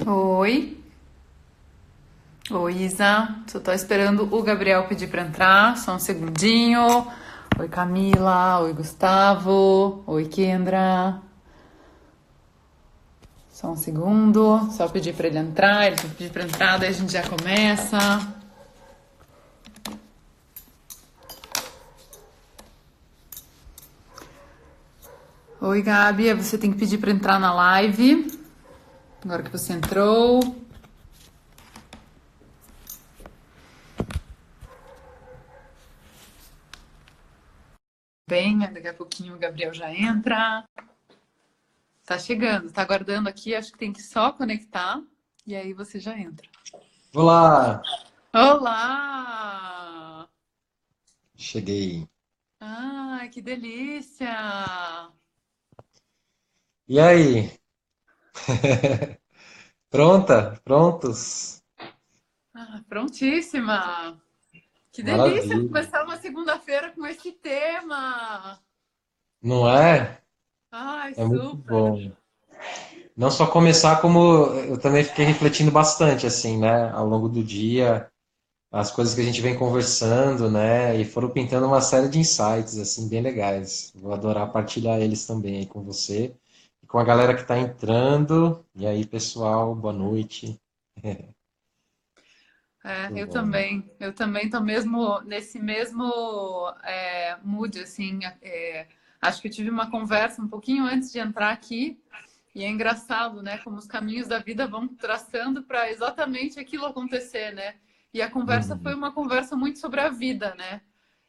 Oi. Oi, Isa. Só tô esperando o Gabriel pedir pra entrar. Só um segundinho. Oi, Camila. Oi, Gustavo. Oi, Kendra. Só um segundo. Só pedir pra ele entrar. Ele tem que pedir pra entrar, daí a gente já começa. Oi, Gabi. Você tem que pedir pra entrar na live. Agora que você entrou. Bem, daqui a pouquinho o Gabriel já entra. Tá chegando, tá aguardando aqui. Acho que tem que só conectar. E aí você já entra. Olá, Olá! cheguei. Ai, que delícia! E aí? Pronta? Prontos? Ah, prontíssima! Que delícia Maravilha. começar uma segunda-feira com esse tema! Não é? Ai, É muito super! bom. Não só começar, como eu também fiquei refletindo bastante, assim, né, ao longo do dia, as coisas que a gente vem conversando, né, e foram pintando uma série de insights, assim, bem legais. Vou adorar partilhar eles também aí com você e com a galera que está entrando. E aí, pessoal, boa noite. É, Tudo eu bom. também. Eu também tô mesmo nesse mesmo mood, assim. Acho que eu tive uma conversa um pouquinho antes de entrar aqui. E é engraçado, né? Como os caminhos da vida vão traçando para exatamente aquilo acontecer, né? E a conversa foi Uhum, uma conversa muito sobre a vida, né?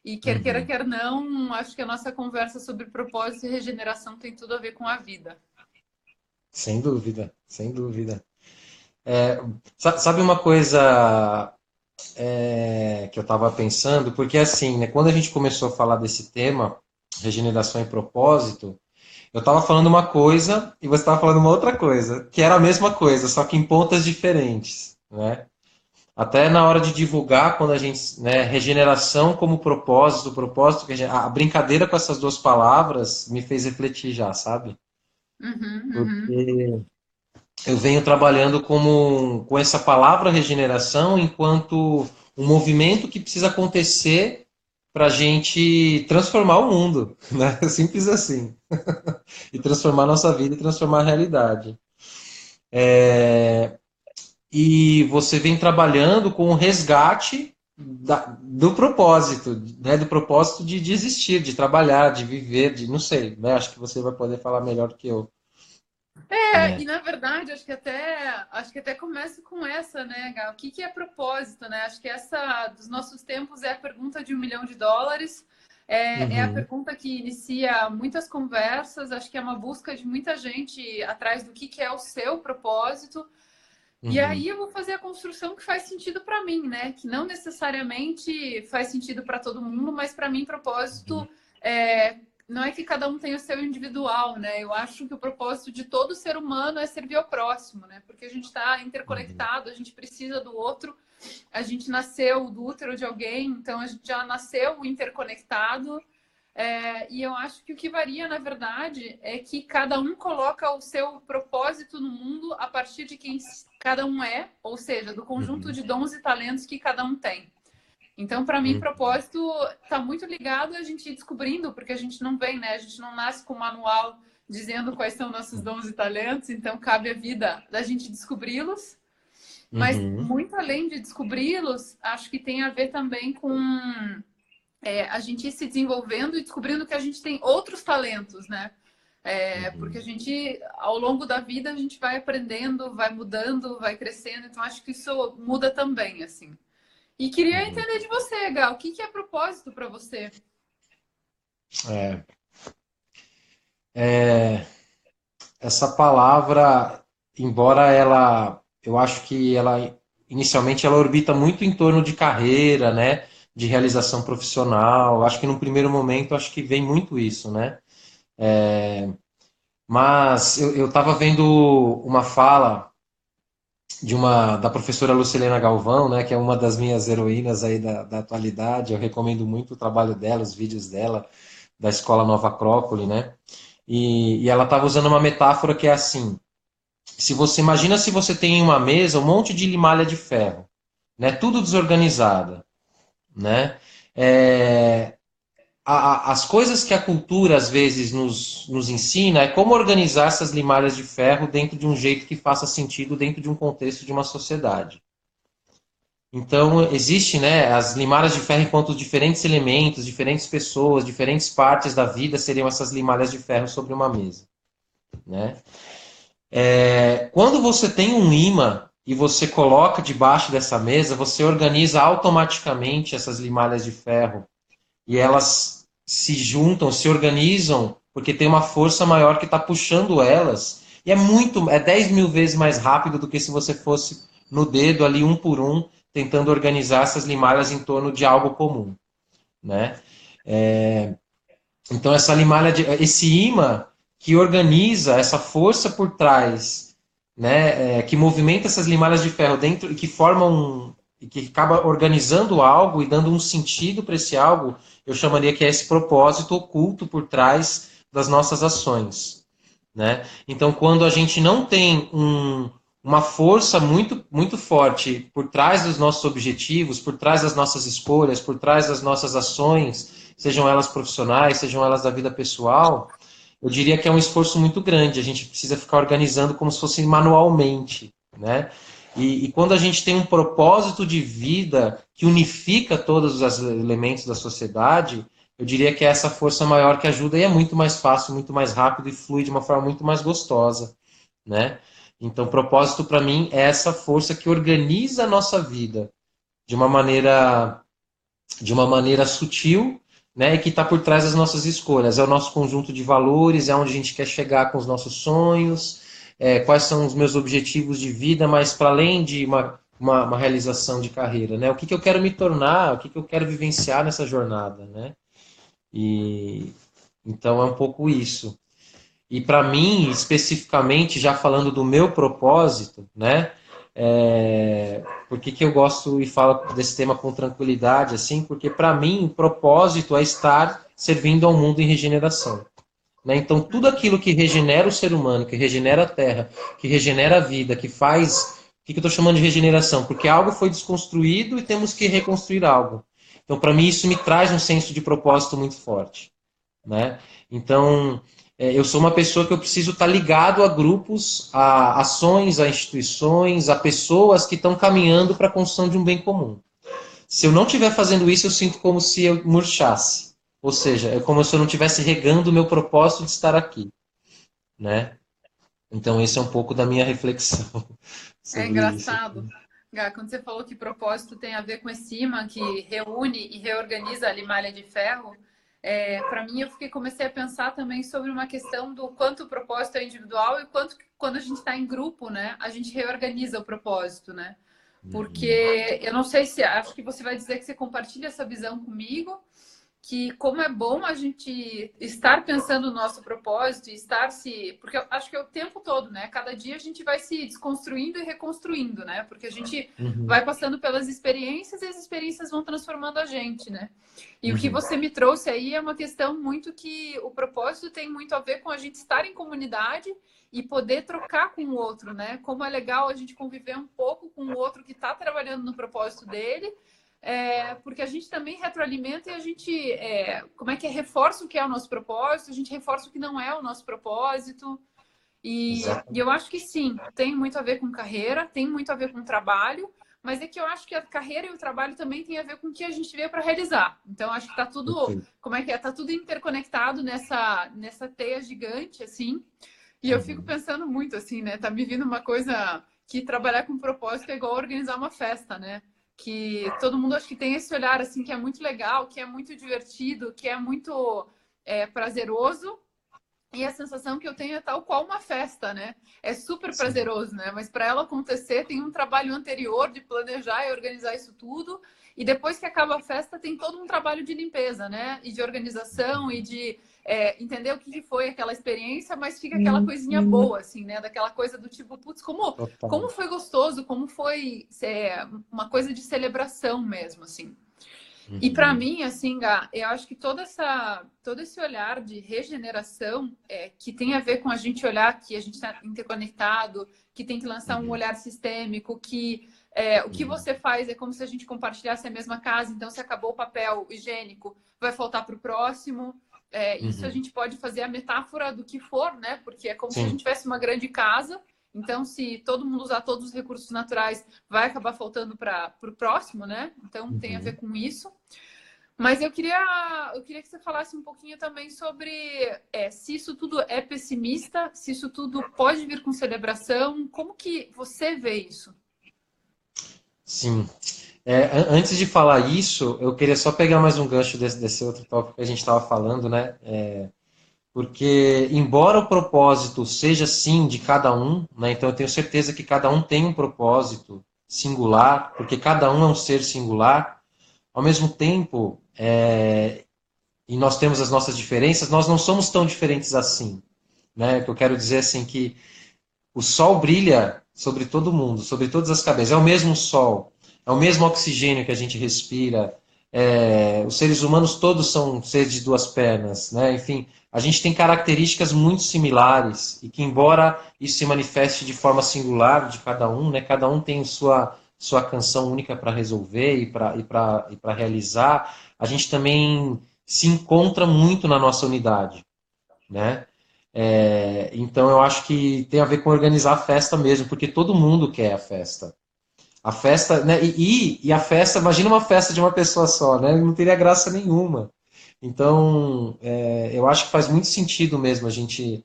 E quer queira, uhum. quer não, acho que a nossa conversa sobre propósito e regeneração tem tudo a ver com a vida. Sem dúvida, sem dúvida. Sabe uma coisa que eu estava pensando? Porque assim, né, quando a gente começou a falar desse tema, regeneração e propósito, eu estava falando uma coisa e você estava falando uma outra coisa, que era a mesma coisa, só que em pontas diferentes, né? Até na hora de divulgar, quando a gente, né, regeneração como propósito, propósito, a brincadeira com essas duas palavras me fez refletir já, sabe? Uhum, uhum. Porque eu venho trabalhando com essa palavra regeneração enquanto um movimento que precisa acontecer para a gente transformar o mundo, né? Simples assim. E transformar a nossa vida e transformar a realidade. E você vem trabalhando com o resgate do propósito, né? Do propósito de existir, de trabalhar, de viver, de não sei, né? Acho que você vai poder falar melhor do que eu. E na verdade, acho que até começa com essa, né, Gal? O que que é propósito, né? Acho que essa dos nossos tempos é a pergunta de US$ 1 milhão. É a Uhum, pergunta que inicia muitas conversas. Acho que é uma busca de muita gente atrás do que é o seu propósito. E uhum, aí eu vou fazer a construção que faz sentido para mim, né? Que não necessariamente faz sentido para todo mundo, mas para mim propósito é, não é que cada um tenha o seu individual, né? Eu acho que o propósito de todo ser humano é servir ao próximo, né? Porque a gente está uhum, interconectado, a gente precisa do outro, a gente nasceu do útero de alguém, então a gente já nasceu interconectado. E eu acho que o que varia, na verdade, é que cada um coloca o seu propósito no mundo a partir de quem cada um é, ou seja, do conjunto uhum, de dons e talentos que cada um tem. Então, para mim, uhum. propósito está muito ligado a gente ir descobrindo, porque a gente não vem, né? A gente não nasce com um manual dizendo quais são nossos dons e talentos, então cabe a vida da gente descobri-los. Mas Uhum, muito além de descobri-los, acho que tem a ver também com a gente ir se desenvolvendo e descobrindo que a gente tem outros talentos, né? Porque a uhum, gente, ao longo da vida, a gente vai aprendendo, vai mudando, vai crescendo. Então, acho que isso muda também, assim. E queria uhum. entender de você, Gal, o que que é propósito para você? É, essa palavra, embora ela, eu acho que ela, inicialmente, ela orbita muito em torno de carreira, né? De realização profissional. Acho que no primeiro momento, acho que vem muito isso, né? Mas eu estava vendo uma fala da professora Lucilena Galvão, né, que é uma das minhas heroínas aí da atualidade. Eu recomendo muito o trabalho dela, os vídeos dela, da Escola Nova Acrópole, né? E ela estava usando uma metáfora que é assim: se você imagina se você tem em uma mesa um monte de limalha de ferro, né? Tudo desorganizada, né? É, as coisas que a cultura às vezes nos ensina é como organizar essas limalhas de ferro dentro de um jeito que faça sentido dentro de um contexto de uma sociedade. Então, existe, né, as limalhas de ferro enquanto diferentes elementos, diferentes pessoas, diferentes partes da vida seriam essas limalhas de ferro sobre uma mesa, né? Quando você tem um imã e você coloca debaixo dessa mesa, você organiza automaticamente essas limalhas de ferro e elas se juntam, se organizam, porque tem uma força maior que está puxando elas. E é 10 mil vezes mais rápido do que se você fosse no dedo ali, um por um, tentando organizar essas limalhas em torno de algo comum, né? Então esse imã que organiza essa força por trás, né, que movimenta essas limalhas de ferro dentro e que formam e que acaba organizando algo e dando um sentido para esse algo, eu chamaria que é esse propósito oculto por trás das nossas ações, né? Então, quando a gente não tem uma força muito, muito forte por trás dos nossos objetivos, por trás das nossas escolhas, por trás das nossas ações, sejam elas profissionais, sejam elas da vida pessoal, eu diria que é um esforço muito grande. A gente precisa ficar organizando como se fosse manualmente, né? E quando a gente tem um propósito de vida que unifica todos os elementos da sociedade, eu diria que é essa força maior que ajuda e é muito mais fácil, muito mais rápido e flui de uma forma muito mais gostosa, né? Então, propósito para mim é essa força que organiza a nossa vida de uma maneira sutil, né, e que está por trás das nossas escolhas. É o nosso conjunto de valores, é onde a gente quer chegar com os nossos sonhos, quais são os meus objetivos de vida, mas para além de uma realização de carreira, né? O que eu quero me tornar, o que eu quero vivenciar nessa jornada, né? E então é um pouco isso. E para mim, especificamente, já falando do meu propósito, né? Por que eu gosto e falo desse tema com tranquilidade, assim? Porque para mim, o propósito é estar servindo ao mundo em regeneração. Né? Então, tudo aquilo que regenera o ser humano, que regenera a terra, que regenera a vida, que faz. O que eu estou chamando de regeneração? Porque algo foi desconstruído e temos que reconstruir algo. Então, para mim, isso me traz um senso de propósito muito forte. Né? Então, eu sou uma pessoa que eu preciso estar ligado a grupos, a ações, a instituições, a pessoas que estão caminhando para a construção de um bem comum. Se eu não estiver fazendo isso, eu sinto como se eu murchasse. Ou seja, é como se eu não estivesse regando o meu propósito de estar aqui. Né? Então, esse é um pouco da minha reflexão É sobre isso. engraçado, Gá, quando você falou que propósito tem a ver com esse imã que reúne e reorganiza a limalha de ferro, para mim eu comecei a pensar também sobre uma questão do quanto o propósito é individual e quanto quando a gente está em grupo, né, a gente reorganiza o propósito, né? Porque eu não sei se acho que você vai dizer que você compartilha essa visão comigo, que como é bom a gente estar pensando no nosso propósito e estar se... Porque eu acho que é o tempo todo, né? Cada dia a gente vai se desconstruindo e reconstruindo, né? Porque a gente Uhum, vai passando pelas experiências e as experiências vão transformando a gente, né? E o que uhum, você me trouxe aí é uma questão muito que o propósito tem muito a ver com a gente estar em comunidade e poder trocar com o outro, né? Como é legal a gente conviver um pouco com o outro que está trabalhando no propósito dele, porque a gente também retroalimenta e a gente, como é que reforça o que é o nosso propósito, a gente reforça o que não é o nosso propósito. E eu exatamente. acho que sim, tem muito a ver com carreira, tem muito a ver com trabalho, mas é que eu acho que a carreira e o trabalho também tem a ver com o que a gente veio para realizar. Então, acho que tá tudo, Perfeito. como é que é? Tá tudo interconectado nessa teia gigante, assim. E eu fico Uhum. pensando muito, assim, né? Tá me vindo uma coisa que trabalhar com propósito é igual organizar uma festa, né? Que todo mundo acho que tem esse olhar, assim, que é muito legal, que é muito divertido, que é muito prazeroso. E a sensação que eu tenho é tal qual uma festa, né? É super Sim. prazeroso, né? Mas para ela acontecer, tem um trabalho anterior de planejar e organizar isso tudo. E depois que acaba a festa, tem todo um trabalho de limpeza, né? E de organização e de entender o que foi aquela experiência, mas fica aquela coisinha boa, assim, né? Daquela coisa do tipo, putz, como Total. foi gostoso, como foi uma coisa de celebração mesmo, assim. E para Uhum. mim, assim, Gá, eu acho que todo esse olhar de regeneração que tem a ver com a gente olhar que a gente está interconectado, que tem que lançar um Uhum. olhar sistêmico, que o que Uhum. você faz é como se a gente compartilhasse a mesma casa, então se acabou o papel higiênico, vai faltar para o próximo. Isso a Uhum. gente pode fazer a metáfora do que for, né? Porque é como se a gente Sim. tivesse uma grande casa. Então, se todo mundo usar todos os recursos naturais, vai acabar faltando para o próximo, né? Então, tem a ver Uhum. com isso. Mas eu queria que você falasse um pouquinho também sobre se isso tudo é pessimista, se isso tudo pode vir com celebração, como que você vê isso? Sim. Antes de falar isso, eu queria só pegar mais um gancho desse outro tópico que a gente estava falando, né? Porque, embora o propósito seja sim de cada um, né? Então eu tenho certeza que cada um tem um propósito singular, porque cada um é um ser singular. Ao mesmo tempo, e nós temos as nossas diferenças, nós não somos tão diferentes assim, né? O que eu quero dizer assim que o sol brilha sobre todo mundo, sobre todas as cabeças. É o mesmo sol, é o mesmo oxigênio que a gente respira. Os seres humanos todos são seres de duas pernas, né? Enfim, a gente tem características muito similares e que, embora isso se manifeste de forma singular de cada um, né? Cada um tem sua canção única para resolver e para realizar. A gente também se encontra muito na nossa unidade, né? Então eu acho que tem a ver com organizar a festa mesmo, porque todo mundo quer a festa. A festa, né? E a festa, imagina uma festa de uma pessoa só, né? Não teria graça nenhuma. Então, eu acho que faz muito sentido mesmo a gente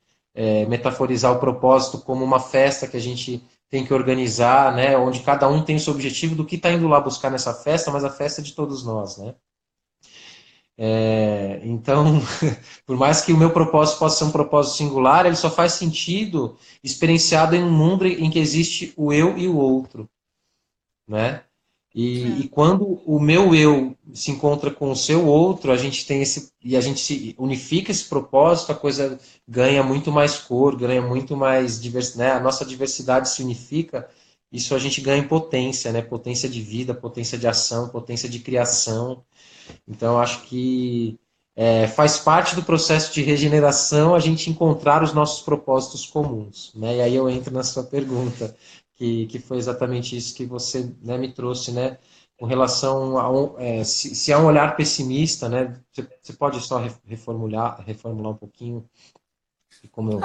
metaforizar o propósito como uma festa que a gente tem que organizar, né? Onde cada um tem o seu objetivo do que está indo lá buscar nessa festa, mas a festa é de todos nós, né? Então, por mais que o meu propósito possa ser um propósito singular, ele só faz sentido experienciado em um mundo em que existe o eu e o outro, né? E É. quando o meu eu se encontra com o seu outro, a gente se unifica esse propósito, a coisa ganha muito mais cor, ganha muito mais diversidade, né? A nossa diversidade se unifica, isso a gente ganha em potência, né? Potência de vida, potência de ação, potência de criação. Então, eu acho que faz parte do processo de regeneração a gente encontrar os nossos propósitos comuns, né? E aí eu entro na sua pergunta, que foi exatamente isso que você, né, me trouxe, né? Com relação se há um olhar pessimista, né? Você pode só reformular um pouquinho como eu.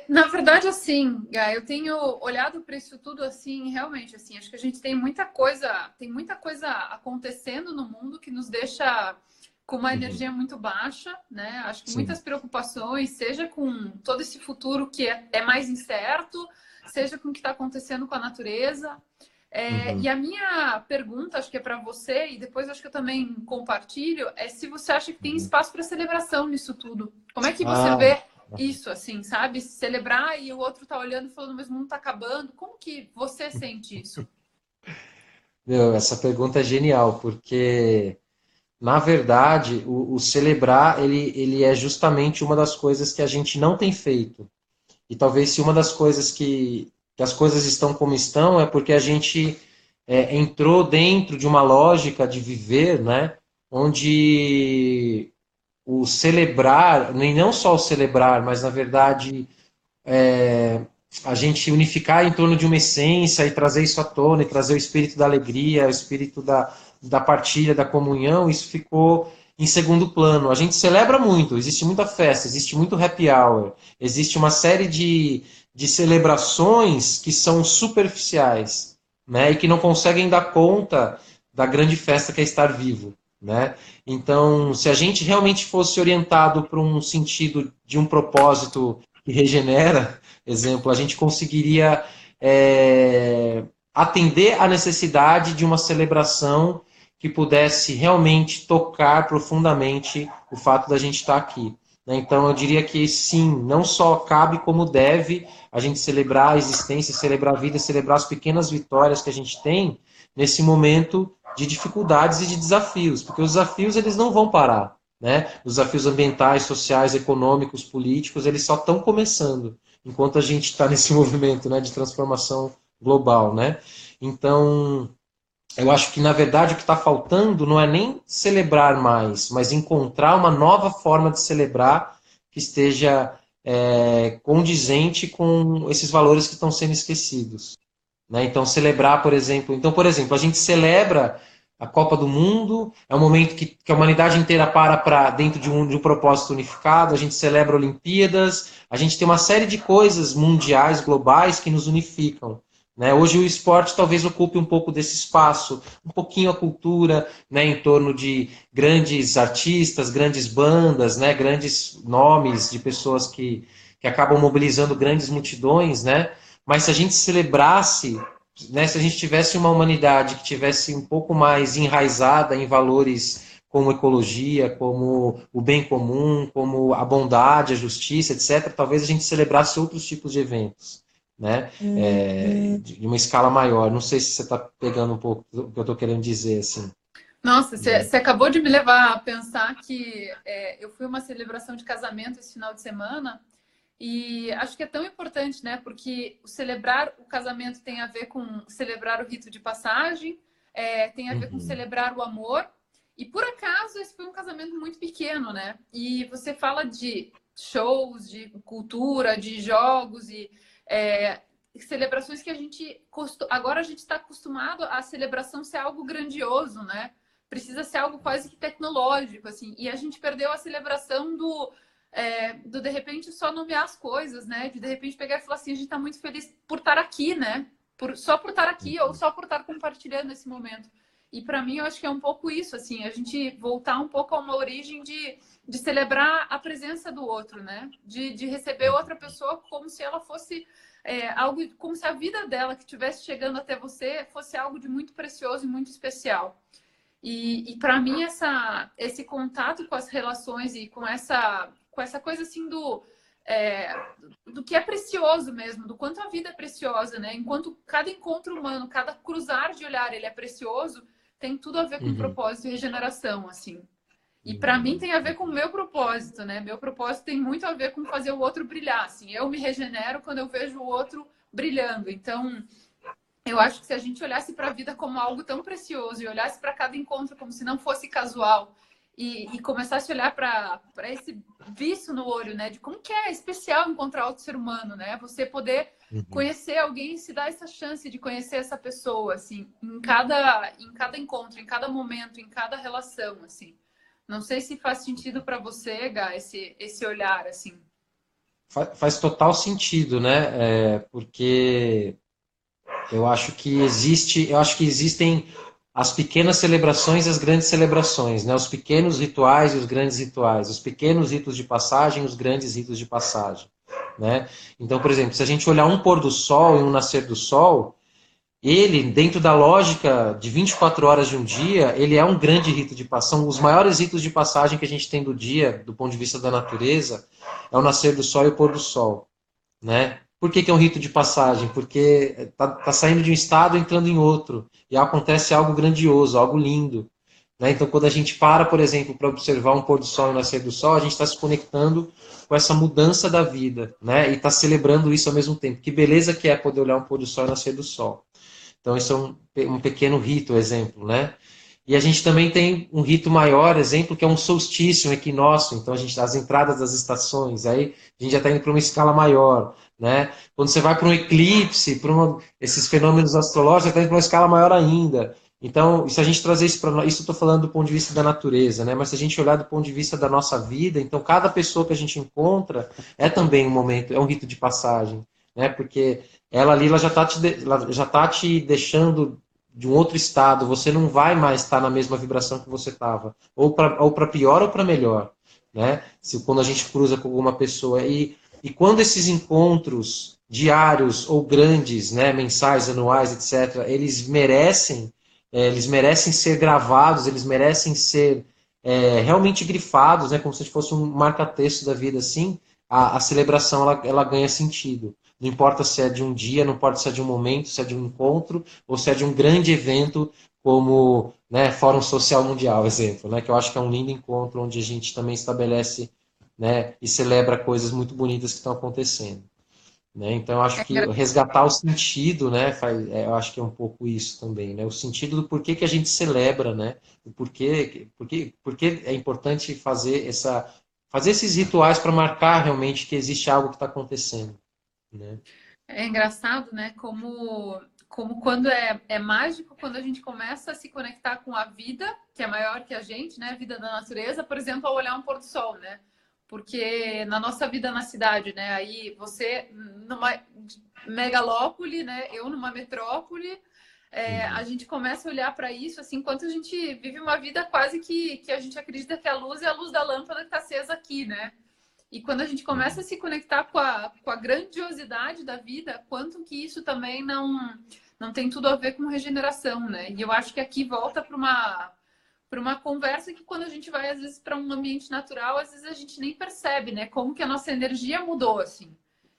Na verdade, assim, Gá, eu tenho olhado para isso tudo assim, realmente, assim, acho que a gente tem muita coisa acontecendo no mundo que nos deixa com uma Uhum. energia muito baixa, né? Acho que Sim. muitas preocupações, seja com todo esse futuro que é mais incerto, seja com o que está acontecendo com a natureza. E Uhum. a minha pergunta, acho que é para você, e depois acho que eu também compartilho, é se você acha que tem Uhum. espaço para celebração nisso tudo. Como é que você Ah, vê isso, assim, sabe? Celebrar e o outro tá olhando e falando, mas o mundo tá acabando. Como que você sente isso? meu, essa pergunta é genial, porque na verdade, o celebrar, ele é justamente uma das coisas que a gente não tem feito. E talvez se uma das coisas que as coisas estão como estão é porque a gente entrou dentro de uma lógica de viver, né? Onde o celebrar, nem não só o celebrar, mas na verdade a gente unificar em torno de uma essência e trazer isso à tona, e trazer o espírito da alegria, o espírito da partilha, da comunhão, isso ficou em segundo plano. A gente celebra muito, existe muita festa, existe muito happy hour, existe uma série de celebrações que são superficiais, né, e que não conseguem dar conta da grande festa que é estar vivo, né? Então, se a gente realmente fosse orientado para um sentido de um propósito que regenera, exemplo, a gente conseguiria atender à necessidade de uma celebração que pudesse realmente tocar profundamente o fato da gente estar aqui. Né? Então, eu diria que sim, não só cabe como deve a gente celebrar a existência, celebrar a vida, celebrar as pequenas vitórias que a gente tem nesse momento de dificuldades e de desafios, porque os desafios eles não vão parar. Né? Os desafios ambientais, sociais, econômicos, políticos, eles só estão começando enquanto a gente está nesse movimento, né, de transformação global, né? Então, eu acho que, na verdade, o que está faltando não é nem celebrar mais, mas encontrar uma nova forma de celebrar que esteja condizente com esses valores que estão sendo esquecidos. Né? Então, celebrar, por exemplo. Então, por exemplo, a gente celebra a Copa do Mundo, é um momento que a humanidade inteira para dentro de um propósito unificado, a gente celebra Olimpíadas, a gente tem uma série de coisas mundiais, globais, que nos unificam. Né? Hoje o esporte talvez ocupe um pouco desse espaço, um pouquinho a cultura, né, em torno de grandes artistas, grandes bandas, né, grandes nomes de pessoas que acabam mobilizando grandes multidões, né? Mas se a gente celebrasse, né, se a gente tivesse uma humanidade que tivesse um pouco mais enraizada em valores como ecologia, como o bem comum, como a bondade, a justiça, etc., talvez a gente celebrasse outros tipos de eventos, né? De uma escala maior. Não sei se você está pegando um pouco do que eu estou querendo dizer, assim. Nossa, Né? você acabou de me levar a pensar que eu fui a uma celebração de casamento esse final de semana e acho que é tão importante, né? Porque o celebrar o casamento tem a ver com celebrar o rito de passagem, tem a ver com Uhum. celebrar o amor. E por acaso esse foi um casamento muito pequeno, né? E você fala de shows, de cultura, de jogos e celebrações que a gente agora a gente está acostumado a celebração ser algo grandioso, né? Precisa ser algo quase que tecnológico, assim. E a gente perdeu a celebração do de repente só nomear as coisas, né? De repente pegar e falar assim, a gente está muito feliz por estar aqui, né? Só por estar aqui ou só por estar compartilhando esse momento. E para mim eu acho que é um pouco isso, assim, a gente voltar um pouco a uma origem de celebrar a presença do outro, né? De receber outra pessoa como se ela fosse algo, como se a vida dela que estivesse chegando até você fosse algo de muito precioso e muito especial. E para mim esse contato com as relações e com essa coisa assim do que é precioso mesmo, do quanto a vida é preciosa, né? Enquanto cada encontro humano, cada cruzar de olhar, ele é precioso, tem tudo a ver com Uhum. propósito e regeneração, assim. E para mim Uhum. tem a ver com o meu propósito, né? Meu propósito tem muito a ver com fazer o outro brilhar, assim. Eu me regenero quando eu vejo o outro brilhando. Então, eu acho que se a gente olhasse para a vida como algo tão precioso e olhasse para cada encontro como se não fosse casual e começasse a olhar para esse vício no olho, né? De como que é especial encontrar outro ser humano, né? Você poder Uhum. conhecer alguém e se dar essa chance de conhecer essa pessoa, assim, em cada encontro, em cada momento, em cada relação, assim. Não sei se faz sentido para você, Gá, esse olhar, assim. Faz total sentido, né? Porque eu acho que existem as pequenas celebrações e as grandes celebrações, né? Os pequenos rituais e os grandes rituais, os pequenos ritos de passagem e os grandes ritos de passagem, né? Então, por exemplo, se a gente olhar um pôr do sol e um nascer do sol, ele, dentro da lógica de 24 horas de um dia, ele é um grande rito de passagem. Os maiores ritos de passagem que a gente tem do dia, do ponto de vista da natureza, é o nascer do sol e o pôr do sol, né? Por que é um rito de passagem? Porque tá saindo de um estado e entrando em outro. E acontece algo grandioso, algo lindo. Né? Então, quando a gente para, por exemplo, para observar um pôr do sol e um nascer do sol, a gente está se conectando com essa mudança da vida, né? E está celebrando isso ao mesmo tempo. Que beleza que é poder olhar um pôr do sol e nascer do sol. Então, isso é um pequeno rito, exemplo, né? E a gente também tem um rito maior, exemplo, que é um solstício, um equinócio. Então, as entradas das estações, aí a gente já está indo para uma escala maior, né? Quando você vai para um eclipse, esses fenômenos astrológicos, você está indo para uma escala maior ainda. Então, se a gente trazer isso para isso, eu estou falando do ponto de vista da natureza, né? Mas se a gente olhar do ponto de vista da nossa vida, então cada pessoa que a gente encontra é também um momento, é um rito de passagem, né? Porque ela ali ela já tá te deixando de um outro estado, você não vai mais estar na mesma vibração que você estava, ou para pior ou para melhor, né? Quando a gente cruza com alguma pessoa e quando esses encontros diários ou grandes, né, mensais, anuais, etc, eles merecem ser gravados, eles merecem ser realmente grifados, né, como se fosse um marca-texto da vida assim, a celebração ela ganha sentido. Não importa se é de um dia, não importa se é de um momento, se é de um encontro, ou se é de um grande evento como, né, Fórum Social Mundial, exemplo, né, que eu acho que é um lindo encontro onde a gente também estabelece, né, e celebra coisas muito bonitas que estão acontecendo. né? Então, eu acho que resgatar o sentido, né? Eu acho que é um pouco isso também, né? O sentido do porquê que a gente celebra, né? O porquê é importante fazer esses rituais para marcar realmente que existe algo que está acontecendo, né? É engraçado, né? Como quando é mágico, quando a gente começa a se conectar com a vida, que é maior que a gente, né? A vida da natureza, por exemplo, ao olhar um pôr do sol, né? Porque na nossa vida na cidade, né? Aí você numa megalópole, né? Eu numa metrópole, a Uhum. gente começa a olhar para isso, assim, enquanto a gente vive uma vida quase que a gente acredita que a luz é a luz da lâmpada que está acesa aqui, né? E quando a gente começa a Uhum. se conectar com a grandiosidade da vida, quanto que isso também não tem tudo a ver com regeneração, né? E eu acho que aqui volta para uma conversa que quando a gente vai às vezes para um ambiente natural, às vezes a gente nem percebe, né? Como que a nossa energia mudou assim.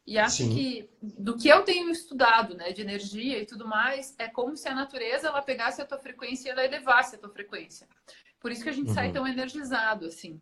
E acho Sim. que do que eu tenho estudado, né, de energia e tudo mais, é como se a natureza ela pegasse a tua frequência e ela elevasse a tua frequência. Por isso que a gente sai Uhum. tão energizado assim.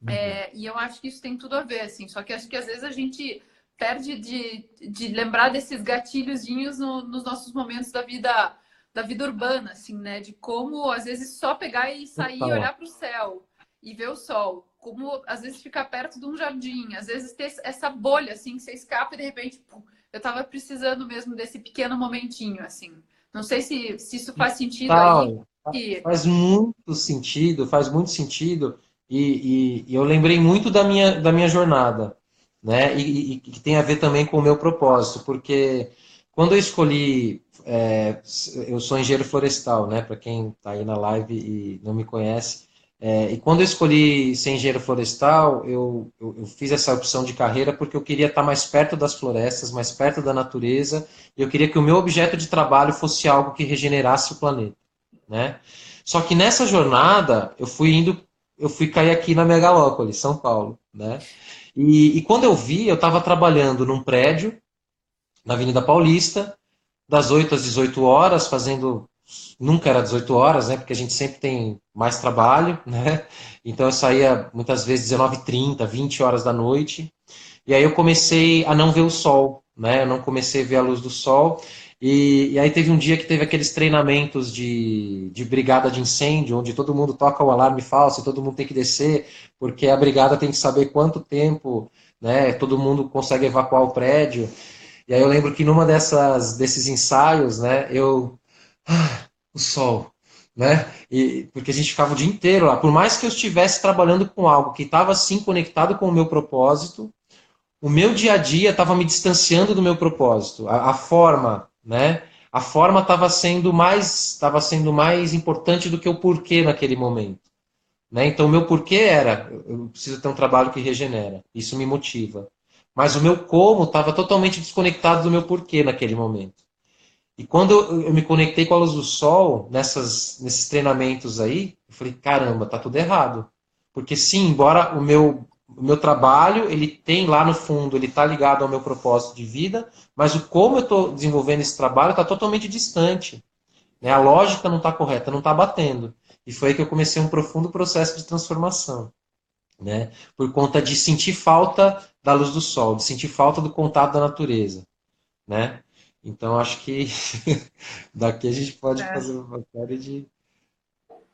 Uhum. E eu acho que isso tem tudo a ver, assim. Só que acho que às vezes a gente perde de lembrar desses gatilhozinhos nos nossos momentos da vida urbana, assim, né? De como às vezes só pegar e sair e Total. olhar para o céu e ver o sol. Como às vezes ficar perto de um jardim, às vezes ter essa bolha, assim, que você escapa e de repente, pum, eu tava precisando mesmo desse pequeno momentinho, assim. Não sei se isso faz sentido aí. Total. Que... Faz muito sentido, faz muito sentido. E eu lembrei muito da minha jornada, né? E que tem a ver também com o meu propósito, porque quando eu escolhi, eu sou engenheiro florestal, né? Para quem está aí na live e não me conhece, e quando eu escolhi ser engenheiro florestal, eu fiz essa opção de carreira porque eu queria estar mais perto das florestas, mais perto da natureza, e eu queria que o meu objeto de trabalho fosse algo que regenerasse o planeta, né? Só que nessa jornada eu fui cair aqui na megalópole, São Paulo, né? E quando eu vi, eu estava trabalhando num prédio na Avenida Paulista, das 8 às 18 horas, fazendo. Nunca era 18 horas, né? Porque a gente sempre tem mais trabalho, né? Então eu saía muitas vezes 19h30, 20 horas da noite. E aí eu comecei a não ver o sol, né? Eu não comecei a ver a luz do sol. E aí teve um dia que teve aqueles treinamentos de brigada de incêndio, onde todo mundo toca o alarme falso, e todo mundo tem que descer, porque a brigada tem que saber quanto tempo, né? Todo mundo consegue evacuar o prédio. E aí eu lembro que numa desses ensaios, né? O sol, né? Porque a gente ficava o dia inteiro lá. Por mais que eu estivesse trabalhando com algo que estava assim conectado com o meu propósito, o meu dia a dia estava me distanciando do meu propósito. A forma, né? A forma estava sendo mais importante do que o porquê naquele momento, né? Então, o meu porquê era: eu preciso ter um trabalho que regenera. Isso me motiva. Mas o meu como estava totalmente desconectado do meu porquê naquele momento. E quando eu me conectei com a luz do sol, nesses treinamentos aí, eu falei: caramba, tá tudo errado. Porque sim, embora o meu trabalho, ele tem lá no fundo, ele está ligado ao meu propósito de vida, mas o como eu estou desenvolvendo esse trabalho está totalmente distante, né? A lógica não está correta, não está batendo. E foi aí que eu comecei um profundo processo de transformação, né? Por conta de sentir falta da luz do sol, de sentir falta do contato da natureza, né? Então, acho que daqui a gente pode É. fazer uma série de.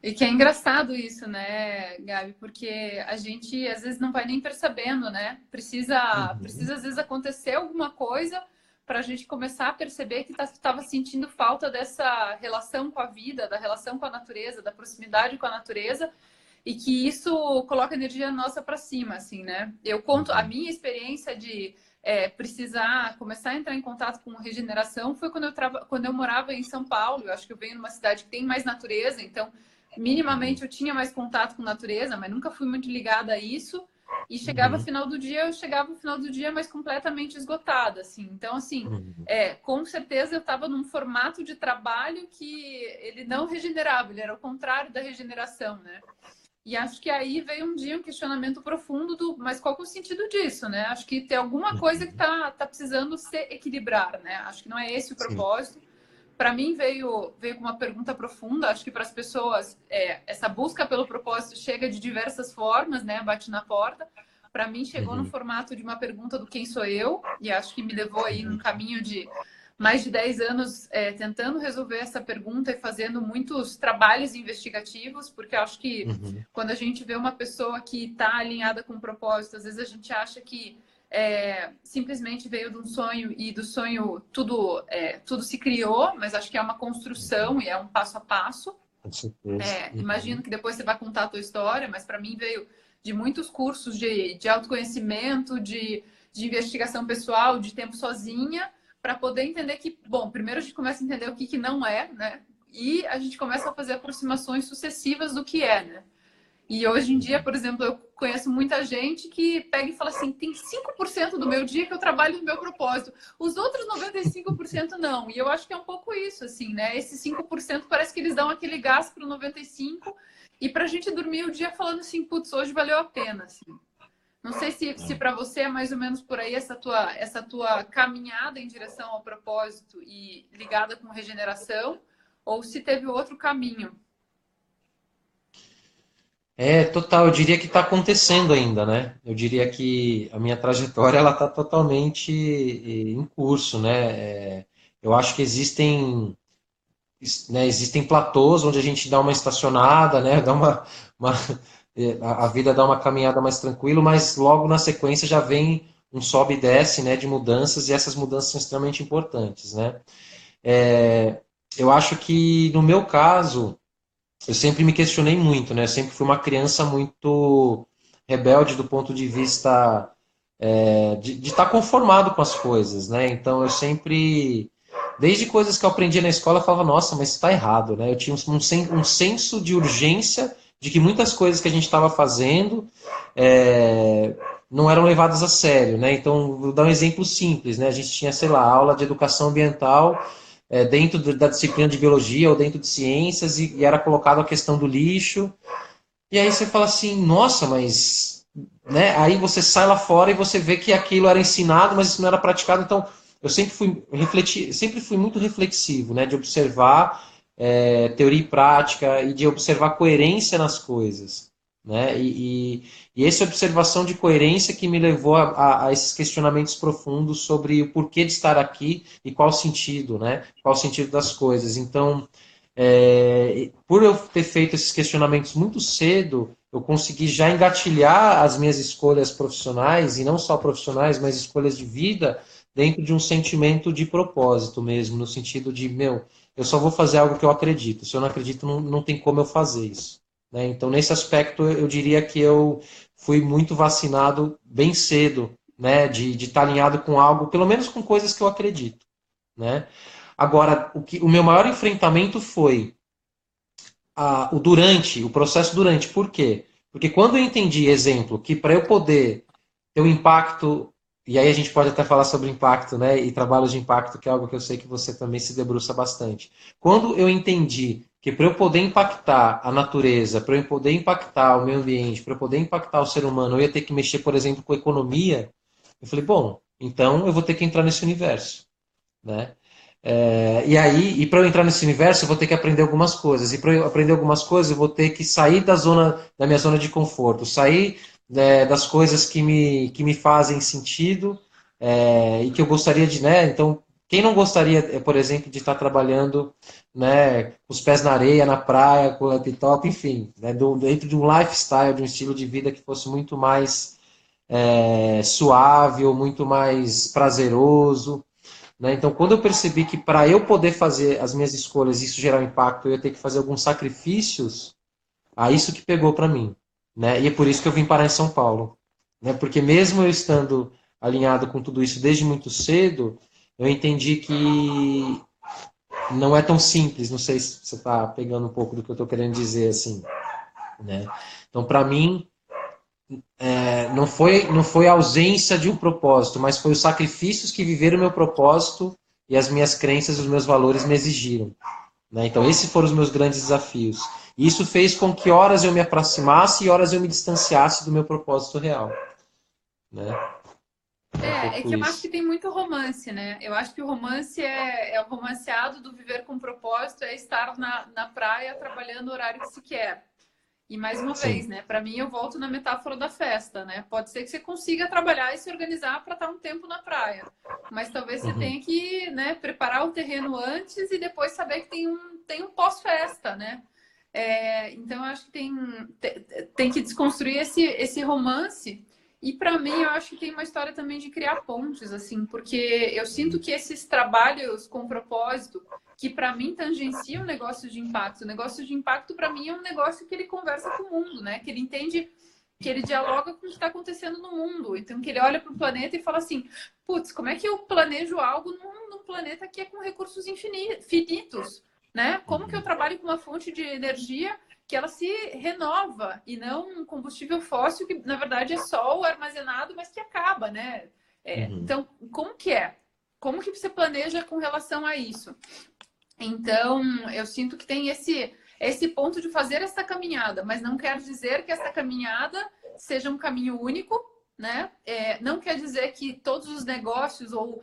E que é engraçado isso, né, Gabi? Porque a gente às vezes não vai nem percebendo, né? Uhum, Precisa às vezes acontecer alguma coisa para a gente começar a perceber que estava sentindo falta dessa relação com a vida, da relação com a natureza, da proximidade com a natureza, e que isso coloca a energia nossa para cima, assim, né? Eu conto a uhum, minha experiência de precisar começar a entrar em contato com regeneração foi quando eu morava em São Paulo. Eu acho que eu venho numa cidade que tem mais natureza, então minimamente uhum, eu tinha mais contato com natureza, mas nunca fui muito ligada a isso. E chegava uhum, final do dia, eu chegava no final do dia mas completamente esgotada, assim. Então, assim, uhum. com certeza eu estava num formato de trabalho que ele não regenerava, ele era o contrário da regeneração, né? E acho que aí veio um dia um questionamento profundo mas qual que é o sentido disso, né? Acho que tem alguma coisa que tá precisando se equilibrar, né? Acho que não é esse o Sim. propósito. Para mim veio com uma pergunta profunda. Acho que para as pessoas essa busca pelo propósito chega de diversas formas, né? Bate na porta. para mim chegou no formato de uma pergunta do quem sou eu, e acho que me levou aí num caminho de mais de 10 anos tentando resolver essa pergunta e fazendo muitos trabalhos investigativos, porque acho que quando a gente vê uma pessoa que está alinhada com o propósito, às vezes a gente acha que simplesmente veio de um sonho e do sonho tudo se criou, mas acho que é uma construção e é um passo a passo. Com certeza. Imagino que depois você vai contar a tua história, mas para mim veio de muitos cursos de autoconhecimento, de investigação pessoal, de tempo sozinha, para poder entender que, bom, primeiro a gente começa a entender o que não é, né? E a gente começa a fazer aproximações sucessivas do que é, né? E hoje em dia, por exemplo, eu conheço muita gente que pega e fala assim, tem 5% do meu dia que eu trabalho no meu propósito, os outros 95% não. E eu acho que é um pouco isso, assim, né? Esses 5% parece que eles dão aquele gás para o 95% e para a gente dormir o dia falando assim, putz, hoje valeu a pena, assim. Não sei se para você é mais ou menos por aí essa tua caminhada em direção ao propósito e ligada com regeneração, ou se teve outro caminho. Total, eu diria que está acontecendo ainda, né? Eu diria que a minha trajetória ela está totalmente em curso, né? Eu acho que existem platôs onde a gente dá uma estacionada, né? Uma, a vida dá uma caminhada mais tranquila, mas logo na sequência já vem um sobe e desce, né? De mudanças e essas mudanças são extremamente importantes, né? Eu acho que no meu caso eu sempre me questionei muito, né? Eu sempre fui uma criança muito rebelde do ponto de vista de estar conformado com as coisas, né? Então eu sempre, desde coisas que eu aprendia na escola, eu falava, nossa, mas isso está errado, né? Eu tinha um senso de urgência de que muitas coisas que a gente estava fazendo não eram levadas a sério, né? Então, vou dar um exemplo simples, né? A gente tinha, sei lá, aula de educação ambiental dentro da disciplina de biologia ou dentro de ciências e era colocado a questão do lixo. E aí você fala assim, nossa, mas... Né? Aí você sai lá fora e você vê que aquilo era ensinado, mas isso não era praticado. Então, eu sempre fui muito reflexivo, né? De observar teoria e prática e de observar coerência nas coisas. Né? E essa observação de coerência que me levou a esses questionamentos profundos sobre o porquê de estar aqui e qual o sentido, né? Qual o sentido das coisas. Então, por eu ter feito esses questionamentos muito cedo, eu consegui já engatilhar as minhas escolhas profissionais, e não só profissionais, mas escolhas de vida, dentro de um sentimento de propósito mesmo, no sentido de, eu só vou fazer algo que eu acredito. Se eu não acredito, não tem como eu fazer isso. Né? Então, nesse aspecto, eu diria que eu fui muito vacinado bem cedo, né? De estar alinhado com algo, pelo menos com coisas que eu acredito. Né? Agora, o meu maior enfrentamento foi o processo durante. Por quê? Porque quando eu entendi, exemplo, que para eu poder ter um impacto, e aí a gente pode até falar sobre impacto, né, e trabalhos de impacto, que é algo que eu sei que você também se debruça bastante. Quando eu entendi que para eu poder impactar a natureza, para eu poder impactar o meio ambiente, para eu poder impactar o ser humano, eu ia ter que mexer, por exemplo, com economia, eu falei, bom, então eu vou ter que entrar nesse universo. Né? E para eu entrar nesse universo, eu vou ter que aprender algumas coisas. E para eu aprender algumas coisas, eu vou ter que sair da minha zona de conforto, sair das coisas que me fazem sentido e que eu gostaria de, né? Então, quem não gostaria, por exemplo, de estar trabalhando, né, com os pés na areia, na praia, com o laptop, enfim, né, dentro de um lifestyle, de um estilo de vida que fosse muito mais suave ou muito mais prazeroso. Né? Então, quando eu percebi que para eu poder fazer as minhas escolhas e isso gerar um impacto, eu ia ter que fazer alguns sacrifícios, isso que pegou para mim. Né? E é por isso que eu vim parar em São Paulo. Né? Porque mesmo eu estando alinhado com tudo isso desde muito cedo, eu entendi que não é tão simples. Não sei se você está pegando um pouco do que eu estou querendo dizer. Assim, né? Então, para mim, não foi a ausência de um propósito, mas foi os sacrifícios que viver o meu propósito e as minhas crenças e os meus valores me exigiram. Né? Então, esses foram os meus grandes desafios. E isso fez com que horas eu me aproximasse e horas eu me distanciasse do meu propósito real. Né? É que eu acho que tem muito romance, né? Eu acho que o romance é o romanceado do viver com propósito, é estar na praia trabalhando o horário que se quer. E mais uma vez, Sim. né? Para mim, eu volto na metáfora da festa, né? Pode ser que você consiga trabalhar e se organizar para estar um tempo na praia, mas talvez você Uhum. tenha que, né, preparar o terreno antes e depois saber que tem um pós-festa, né? Então, eu acho que tem que desconstruir esse romance. E para mim, eu acho que tem uma história também de criar pontes, assim, porque eu sinto que esses trabalhos com propósito, que para mim tangenciam o negócio de impacto. O negócio de impacto, para mim, é um negócio que ele conversa com o mundo, né? Que ele entende, que ele dialoga com o que está acontecendo no mundo. Então, que ele olha para o planeta e fala assim: putz, como é que eu planejo algo num planeta que é com recursos finitos? Né? Como que eu Uhum. trabalho com uma fonte de energia que ela se renova e não um combustível fóssil que, na verdade, é sol armazenado, mas que acaba, né? Uhum. Então, como que é? Como que você planeja com relação a isso? Então, eu sinto que tem esse ponto de fazer essa caminhada, mas não quer dizer que essa caminhada seja um caminho único, né? Não quer dizer que todos os negócios ou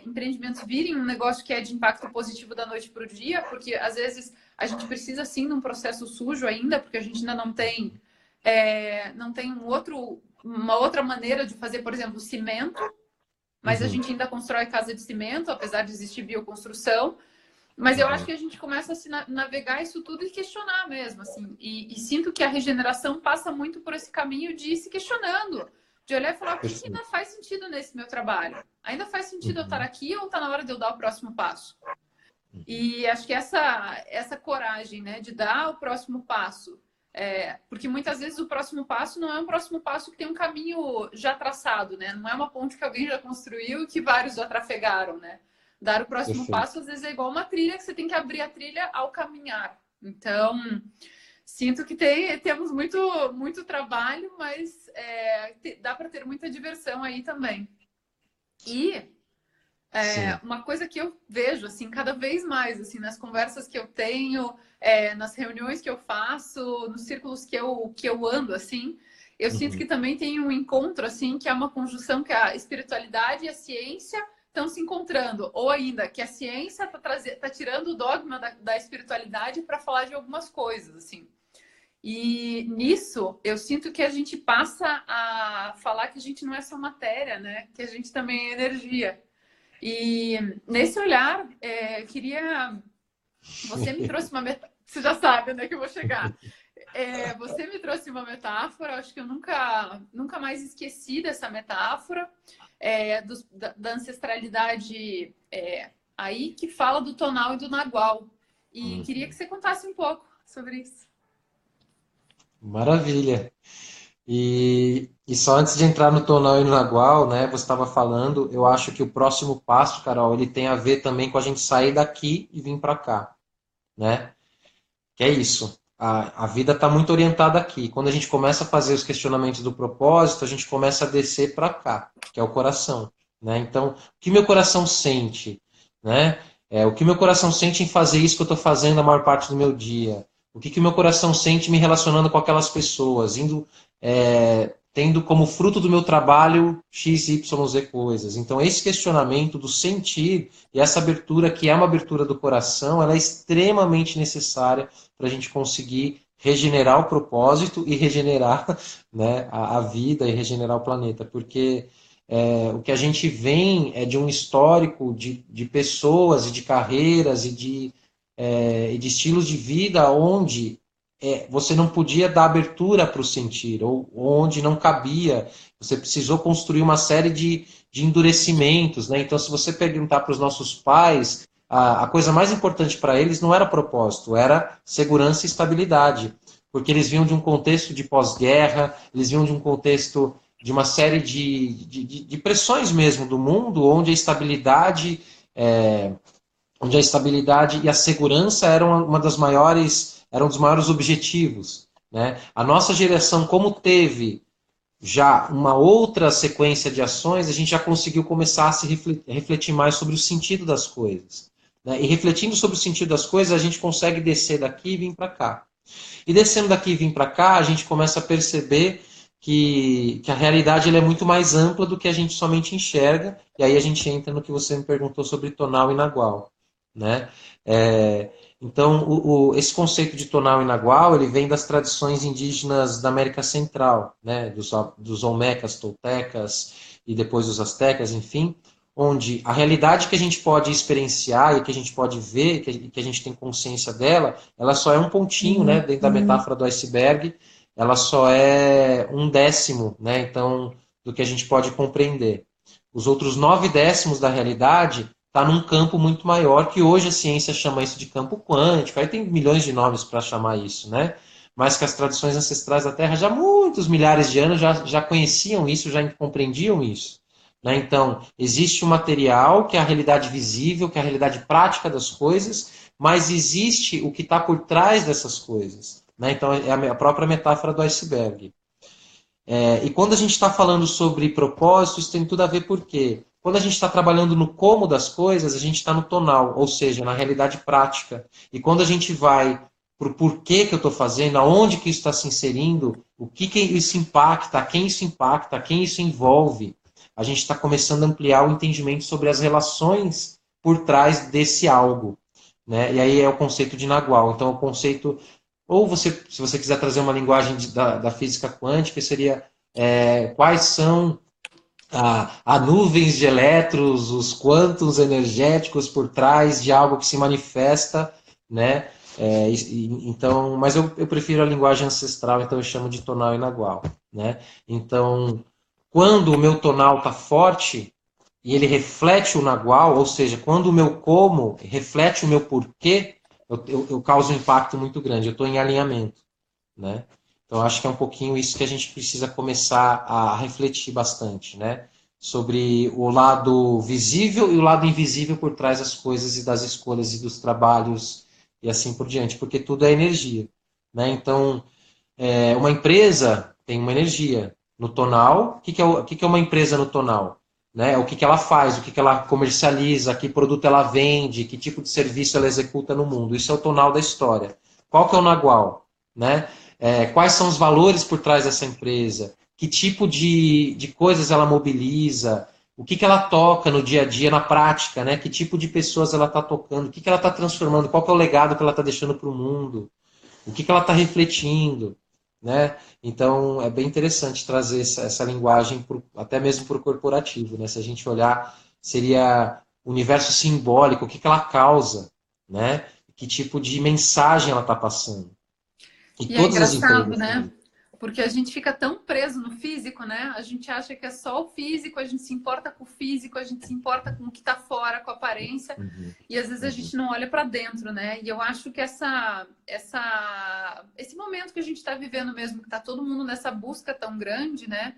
empreendimentos virem um negócio que é de impacto positivo da noite para o dia, porque às vezes a gente precisa sim de um processo sujo ainda, porque a gente ainda não tem uma outra maneira de fazer, por exemplo, cimento, mas a Uhum. gente ainda constrói casa de cimento, apesar de existir bioconstrução. Mas eu acho Uhum. que a gente começa a se navegar isso tudo e questionar mesmo, assim. E sinto que a regeneração passa muito por esse caminho de ir se questionando, de olhar e falar o que Perfeito. ainda faz sentido nesse meu trabalho? Ainda faz sentido eu estar Uhum. aqui ou está na hora de eu dar o próximo passo? E acho que essa coragem, né, de dar o próximo passo, porque muitas vezes o próximo passo não é um próximo passo que tem um caminho já traçado, né? Não é uma ponte que alguém já construiu e que vários já trafegaram, né? Dar o próximo Perfeito. passo às vezes é igual uma trilha que você tem que abrir a trilha ao caminhar. Então, sinto que temos muito trabalho, mas dá para ter muita diversão aí também. E Sim. uma coisa que eu vejo, assim, cada vez mais, assim, nas conversas que eu tenho, nas reuniões que eu faço, nos círculos que eu ando, assim, eu sinto que Uhum. também tem um encontro, assim, que é uma conjunção que a espiritualidade e a ciência estão se encontrando, ou ainda que a ciência tá tirando o dogma da espiritualidade para falar de algumas coisas, assim. E nisso, eu sinto que a gente passa a falar que a gente não é só matéria, né? Que a gente também é energia. E nesse olhar, queria. Você me trouxe uma metáfora. Você já sabe onde é que eu vou chegar. Você me trouxe uma metáfora, acho que eu nunca mais esqueci dessa metáfora, da ancestralidade aí, que fala do tonal e do nagual. E queria que Uhum. você contasse um pouco sobre isso. Maravilha. E só antes de entrar no tonal e no nagual, né, você estava falando, eu acho que o próximo passo, Carol, ele tem a ver também com a gente sair daqui e vir para cá, né? Que é isso. A vida está muito orientada aqui. Quando a gente começa a fazer os questionamentos do propósito, a gente começa a descer para cá, que é o coração, né? Então, o que meu coração sente, né? O que meu coração sente em fazer isso que eu estou fazendo a maior parte do meu dia? O que meu coração sente me relacionando com aquelas pessoas, tendo como fruto do meu trabalho X, Y, Z coisas. Então, esse questionamento do sentir e essa abertura, que é uma abertura do coração, ela é extremamente necessária para a gente conseguir regenerar o propósito e regenerar, né, a vida e regenerar o planeta, porque o que a gente vem é de um histórico de pessoas e de carreiras e de estilos de vida onde você não podia dar abertura para o sentir, ou onde não cabia, você precisou construir uma série de endurecimentos. Né? Então, se você perguntar para os nossos pais, a coisa mais importante para eles não era propósito, era segurança e estabilidade, porque eles vinham de um contexto de pós-guerra, eles vinham de um contexto de uma série de pressões mesmo do mundo, é, onde a estabilidade e a segurança eram eram um dos maiores objetivos. Né? A nossa geração, como teve já uma outra sequência de ações, a gente já conseguiu começar a se refletir mais sobre o sentido das coisas. Né? E refletindo sobre o sentido das coisas, a gente consegue descer daqui e vir para cá. E descendo daqui e vir para cá, a gente começa a perceber que a realidade é muito mais ampla do que a gente somente enxerga. E aí a gente entra no que você me perguntou sobre tonal e nagual. né? É, então, esse conceito de tonal e nagual, ele vem das tradições indígenas da América Central, né? Dos olmecas, toltecas e depois dos astecas, enfim, onde a realidade que a gente pode experienciar e que a gente pode ver, que a gente tem consciência dela, ela só é um pontinho, né? Dentro da metáfora do iceberg, ela só é um décimo, né? Então, do que a gente pode compreender. Os outros 9 décimos da realidade está num campo muito maior, que hoje a ciência chama isso de campo quântico, aí tem milhões de nomes para chamar isso, né? Mas que as tradições ancestrais da Terra já há muitos milhares de anos já conheciam isso, já compreendiam isso. Né? Então, existe o material, que é a realidade visível, que é a realidade prática das coisas, mas existe o que está por trás dessas coisas. Né? Então, é a própria metáfora do iceberg. E quando a gente está falando sobre propósito, isso tem tudo a ver por quê? Quando a gente está trabalhando no como das coisas, a gente está no tonal, ou seja, na realidade prática. E quando a gente vai para o porquê que eu estou fazendo, aonde que isso está se inserindo, o que isso impacta, quem isso envolve, a gente está começando a ampliar o entendimento sobre as relações por trás desse algo. Né? E aí é o conceito de Nagual. Então, o conceito ou você, se você quiser trazer uma linguagem da física quântica, seria quais são a nuvens de elétrons, os quantos energéticos por trás de algo que se manifesta, né? Então, mas eu prefiro a linguagem ancestral, então eu chamo de tonal e nagual, né? Então, quando o meu tonal está forte e ele reflete o nagual, ou seja, quando o meu como reflete o meu porquê, eu causo um impacto muito grande, eu estou em alinhamento, né? Então, acho que é um pouquinho isso que a gente precisa começar a refletir bastante, né? Sobre o lado visível e o lado invisível por trás das coisas e das escolhas e dos trabalhos e assim por diante, porque tudo é energia, né? Então, uma empresa tem uma energia no tonal. O que é uma empresa no tonal? Né? O que ela faz, o que ela comercializa, que produto ela vende, que tipo de serviço ela executa no mundo. Isso é o tonal da história. Qual que é o nagual? Né? Quais são os valores por trás dessa empresa? Que tipo de coisas ela mobiliza? O que ela toca no dia a dia, na prática? Né? Que tipo de pessoas ela está tocando? O que ela está transformando? Qual que é o legado que ela está deixando para o mundo? O que ela está refletindo? Né? Então, é bem interessante trazer essa linguagem até mesmo para o corporativo. Né? Se a gente olhar, seria o universo simbólico, o que ela causa, né? Que tipo de mensagem ela está passando. E E é todas as engraçado, empresas né? têm. Porque a gente fica tão preso no físico, né? A gente acha que é só o físico, a gente se importa com o físico, a gente se importa com o que tá fora, com a aparência, Uhum, e às vezes a uhum, gente não olha para dentro, né? E eu acho que esse momento que a gente está vivendo mesmo, que tá todo mundo nessa busca tão grande, né?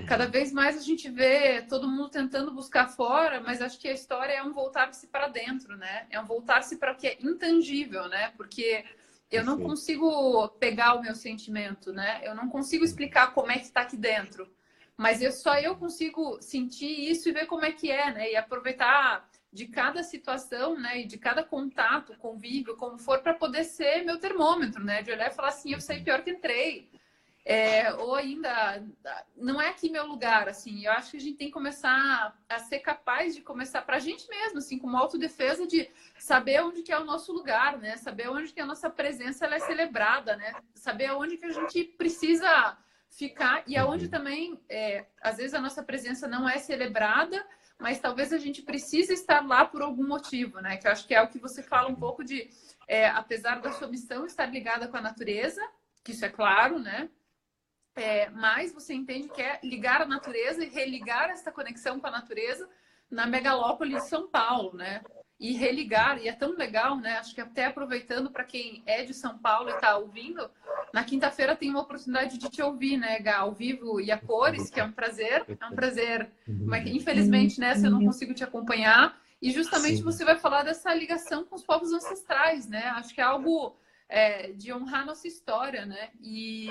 Cada uhum. vez mais a gente vê todo mundo tentando buscar fora, mas acho que a história é um voltar-se para dentro, né? É um voltar-se para o que é intangível, né? Porque eu não Perfeito. consigo pegar o meu sentimento, né? Eu não consigo explicar como é que está aqui dentro. Mas só eu consigo sentir isso e ver como é que é, né? E aproveitar de cada situação, né? E de cada contato, convívio, como for, para poder ser meu termômetro, né? De olhar e falar assim, eu saí pior que entrei. Ou ainda, não é aqui meu lugar, assim. Eu acho que a gente tem que começar a ser capaz de começar para a gente mesmo, assim, com uma autodefesa de saber onde que é o nosso lugar, né? Saber onde que a nossa presença ela é celebrada, né? Saber onde que a gente precisa ficar e aonde Uhum. também, às vezes a nossa presença não é celebrada, mas talvez a gente precise estar lá por algum motivo, né? Que eu acho que é o que você fala um pouco de, apesar da sua missão estar ligada com a natureza, que isso é claro, né? Mas você entende que é ligar a natureza e religar essa conexão com a natureza na megalópole de São Paulo, né? E religar, e é tão legal, né? Acho que até aproveitando para quem é de São Paulo e está ouvindo, na quinta-feira tem uma oportunidade de te ouvir, né, Gá, ao vivo e a cores, que é um prazer, mas Uhum. infelizmente, né, se eu não consigo te acompanhar, e justamente Sim. você vai falar dessa ligação com os povos ancestrais, né? Acho que é algo de honrar nossa história, né? E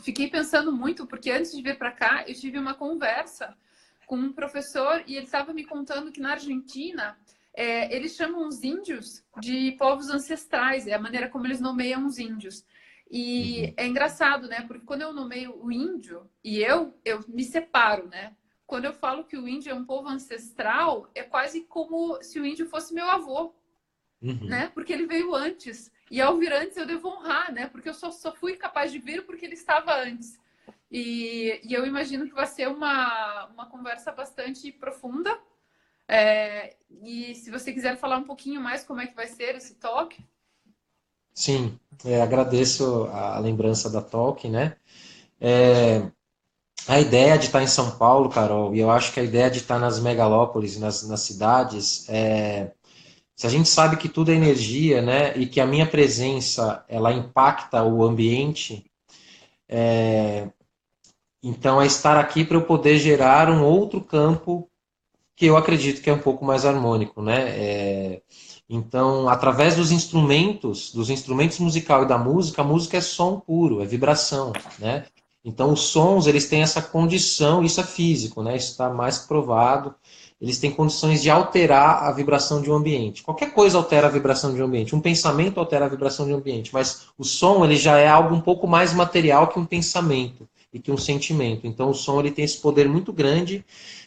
fiquei pensando muito, porque antes de vir para cá, eu tive uma conversa com um professor e ele estava me contando que na Argentina eles chamam os índios de povos ancestrais, é a maneira como eles nomeiam os índios. E Uhum. é engraçado, né? Porque quando eu nomeio o índio e eu me separo, né? Quando eu falo que o índio é um povo ancestral, é quase como se o índio fosse meu avô. Uhum. né? Porque ele veio antes. E ao vir antes eu devo honrar, né? Porque eu só fui capaz de vir porque ele estava antes. E eu imagino que vai ser uma conversa bastante profunda. E se você quiser falar um pouquinho mais como é que vai ser esse talk. Sim, agradeço a lembrança da Talk, né? A ideia de estar em São Paulo, Carol, e eu acho que a ideia de estar nas megalópolis, nas cidades, se a gente sabe que tudo é energia, né, e que a minha presença ela impacta o ambiente, então é estar aqui para eu poder gerar um outro campo que eu acredito que é um pouco mais harmônico, né? Então, através dos instrumentos musical e da música, a música é som puro, é vibração, né? Então, os sons, eles têm essa condição, isso é físico, né? Isso está mais que provado. Eles têm condições de alterar a vibração de um ambiente. Qualquer coisa altera a vibração de um ambiente. Um pensamento altera a vibração de um ambiente, mas o som, ele já é algo um pouco mais material que um pensamento e que um sentimento. Então, o som, ele tem esse poder muito grande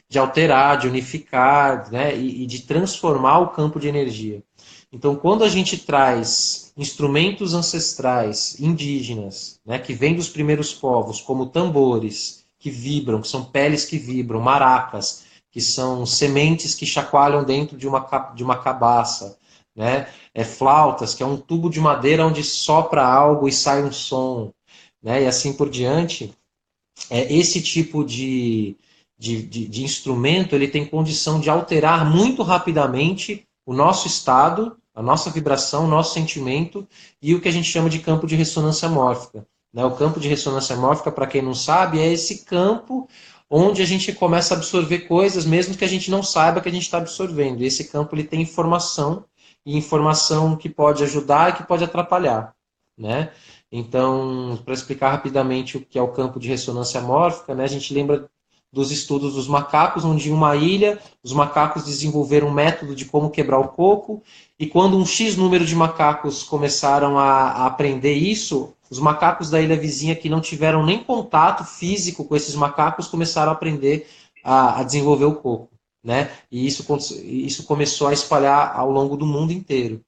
de alterar, de unificar, né, e de transformar o campo de energia. Então, quando a gente traz instrumentos ancestrais, indígenas, né, que vêm dos primeiros povos, como tambores, que vibram, que são peles que vibram, maracas, que são sementes que chacoalham dentro de uma cabaça, né, flautas, que é um tubo de madeira onde sopra algo e sai um som, né, e assim por diante, esse tipo de instrumento ele tem condição de alterar muito rapidamente o nosso estado, a nossa vibração, o nosso sentimento e o que a gente chama de campo de ressonância mórfica. Né? O campo de ressonância mórfica, para quem não sabe, é esse campo onde a gente começa a absorver coisas, mesmo que a gente não saiba que a gente está absorvendo. E esse campo ele tem informação, e informação que pode ajudar e que pode atrapalhar. Né? Então, para explicar rapidamente o que é o campo de ressonância mórfica, né, a gente lembra dos estudos dos macacos, onde em uma ilha os macacos desenvolveram um método de como quebrar o coco, e quando um X número de macacos começaram a aprender isso, os macacos da ilha vizinha que não tiveram nem contato físico com esses macacos começaram a aprender a desenvolver o coco. Né? E isso começou a espalhar ao longo do mundo inteiro.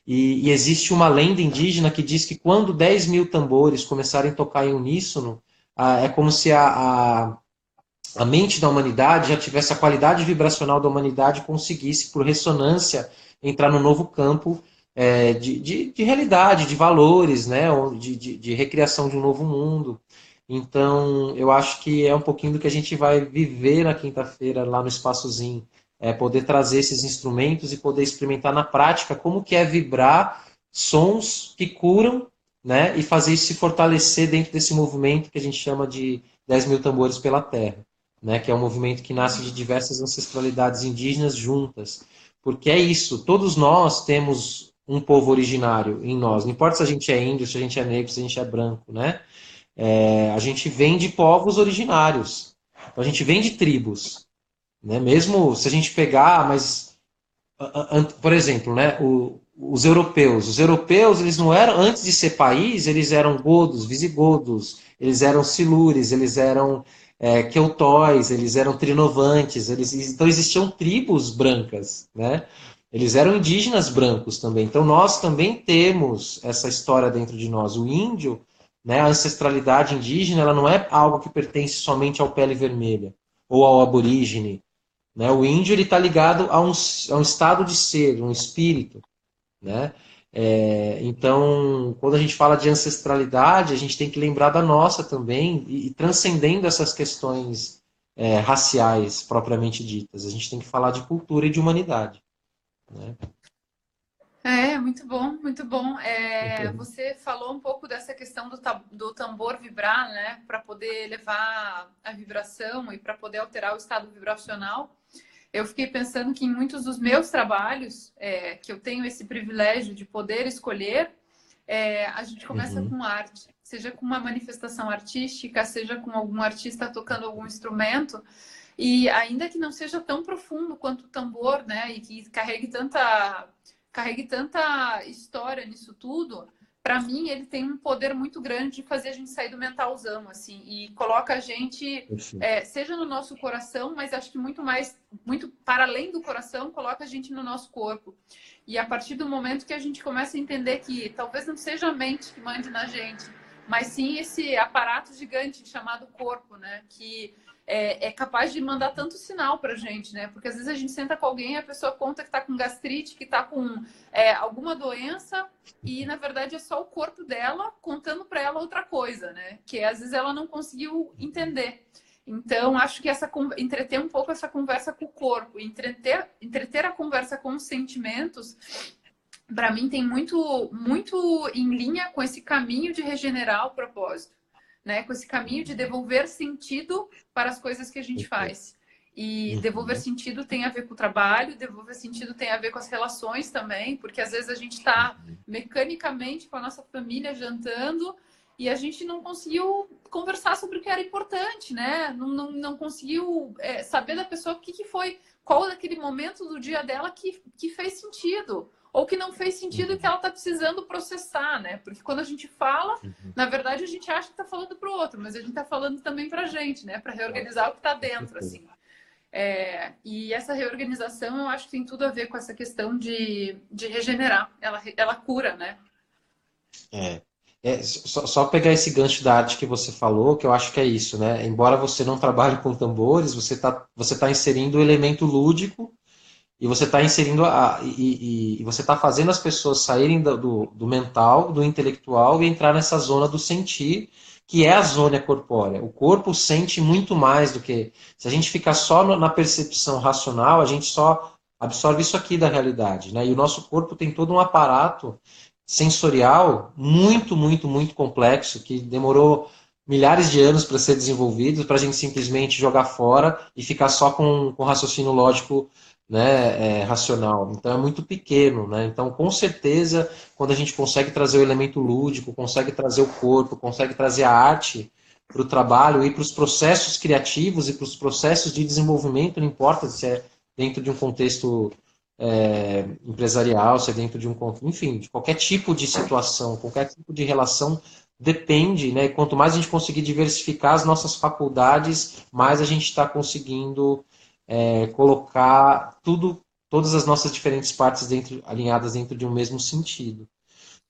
E existe uma lenda indígena que diz que quando 10 mil tambores começarem a tocar em uníssono, é como se a mente da humanidade já tivesse a qualidade vibracional da humanidade e conseguisse, por ressonância, entrar no novo campo de realidade, de valores, né? De recriação de um novo mundo. Então, eu acho que é um pouquinho do que a gente vai viver na quinta-feira lá no Espaçozinho. Poder trazer esses instrumentos e poder experimentar na prática como que é vibrar sons que curam, né? E fazer isso se fortalecer dentro desse movimento que a gente chama de 10 mil tambores pela Terra. Né, que é um movimento que nasce de diversas ancestralidades indígenas juntas. Porque é isso, todos nós temos um povo originário em nós. Não importa se a gente é índio, se a gente é negro, se a gente é branco, né? A gente vem de povos originários. Então, a gente vem de tribos. Né? Mesmo se a gente pegar, mas por exemplo, né, os europeus, eles não eram, antes de ser país, eles eram godos, visigodos, eles eram silures, eles eram queutóis, eles eram trinovantes, então existiam tribos brancas, né? Eles eram indígenas brancos também. Então nós também temos essa história dentro de nós. O índio, né, a ancestralidade indígena, ela não é algo que pertence somente ao pele vermelha ou ao aborígene, né? O índio está ligado a um estado de ser, um espírito. Né? Então, quando a gente fala de ancestralidade, a gente tem que lembrar da nossa também, e transcendendo essas questões raciais propriamente ditas. A gente tem que falar de cultura e de humanidade. Né? Muito bom, muito bom. Você falou um pouco dessa questão do tambor vibrar, né? Para poder levar a vibração e para poder alterar o estado vibracional. Eu fiquei pensando que em muitos dos meus trabalhos, que eu tenho esse privilégio de poder escolher, a gente começa Uhum. com arte, seja com uma manifestação artística, seja com algum artista tocando algum instrumento, e ainda que não seja tão profundo quanto o tambor, né, e que carregue tanta história nisso tudo, para mim, ele tem um poder muito grande de fazer a gente sair do mentalzão, assim, e coloca a gente, seja no nosso coração, mas acho que muito mais, muito para além do coração, coloca a gente no nosso corpo. E a partir do momento que a gente começa a entender que talvez não seja a mente que mande na gente, mas sim esse aparato gigante chamado corpo, né? Que é capaz de mandar tanto sinal pra gente, né? Porque às vezes a gente senta com alguém e a pessoa conta que tá com gastrite, que tá com alguma doença, e na verdade é só o corpo dela contando para ela outra coisa, né? Que às vezes ela não conseguiu entender. Então, acho que entreter um pouco essa conversa com o corpo, entreter a conversa com os sentimentos, para mim tem muito, muito em linha com esse caminho de regenerar o propósito, né? Com esse caminho de devolver sentido para as coisas que a gente faz. E devolver sentido tem a ver com o trabalho, devolver sentido tem a ver com as relações também, porque às vezes a gente está mecanicamente com a nossa família jantando e a gente não conseguiu conversar sobre o que era importante, né? Não conseguiu saber da pessoa o que foi, qual daquele momento do dia dela que fez sentido. Ou que não fez sentido e que ela está precisando processar, né? Porque quando a gente fala, na verdade a gente acha que está falando para o outro, mas a gente está falando também para a gente, né? Para reorganizar o que está dentro, assim. E essa reorganização eu acho que tem tudo a ver com essa questão de regenerar. Ela cura, né? Só pegar esse gancho da arte que você falou, que eu acho que é isso, né? Embora você não trabalhe com tambores, você tá inserindo o elemento lúdico e você está inserindo e você está fazendo as pessoas saírem do mental, do intelectual e entrar nessa zona do sentir, que é a zona corpórea. O corpo sente muito mais do que... Se a gente ficar só na percepção racional, a gente só absorve isso aqui da realidade, né? E o nosso corpo tem todo um aparato sensorial muito, muito, muito complexo, que demorou milhares de anos para ser desenvolvido, para a gente simplesmente jogar fora e ficar só com raciocínio lógico, né, racional. Então é muito pequeno, né? Então, com certeza, quando a gente consegue trazer o elemento lúdico, consegue trazer o corpo, consegue trazer a arte para o trabalho e para os processos criativos e para os processos de desenvolvimento, não importa se é dentro de um contexto empresarial, se é dentro de um, enfim, de qualquer tipo de situação, qualquer tipo de relação, depende, né? E quanto mais a gente conseguir diversificar as nossas faculdades, mais a gente está conseguindo colocar todas as nossas diferentes partes alinhadas dentro de um mesmo sentido.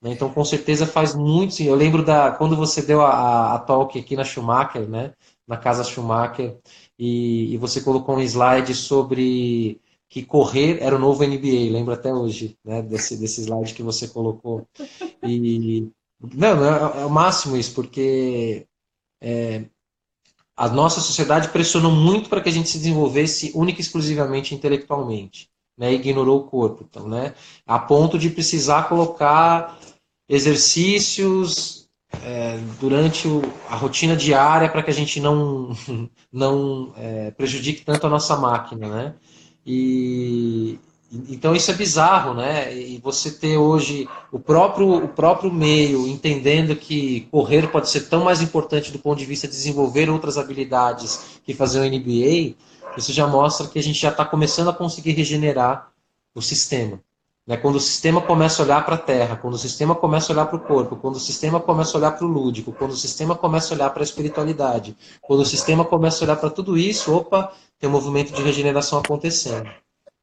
Né? Então, com certeza faz muito sim. Eu lembro quando você deu a talk aqui na Schumacher, né? Na Casa Schumacher, e você colocou um slide sobre que correr era o novo NBA, lembro até hoje, né? Desse slide que você colocou. E não, é o máximo isso, porque a nossa sociedade pressionou muito para que a gente se desenvolvesse única e exclusivamente intelectualmente, né? Ignorou o corpo, então, né? A ponto de precisar colocar exercícios durante a rotina diária para que a gente não prejudique tanto a nossa máquina, né? Então isso é bizarro, né? E você ter hoje o próprio meio entendendo que correr pode ser tão mais importante do ponto de vista de desenvolver outras habilidades que fazer o NBA, isso já mostra que a gente já está começando a conseguir regenerar o sistema. Né? Quando o sistema começa a olhar para a Terra, quando o sistema começa a olhar para o corpo, quando o sistema começa a olhar para o lúdico, quando o sistema começa a olhar para a espiritualidade, quando o sistema começa a olhar para tudo isso, opa, tem um movimento de regeneração acontecendo.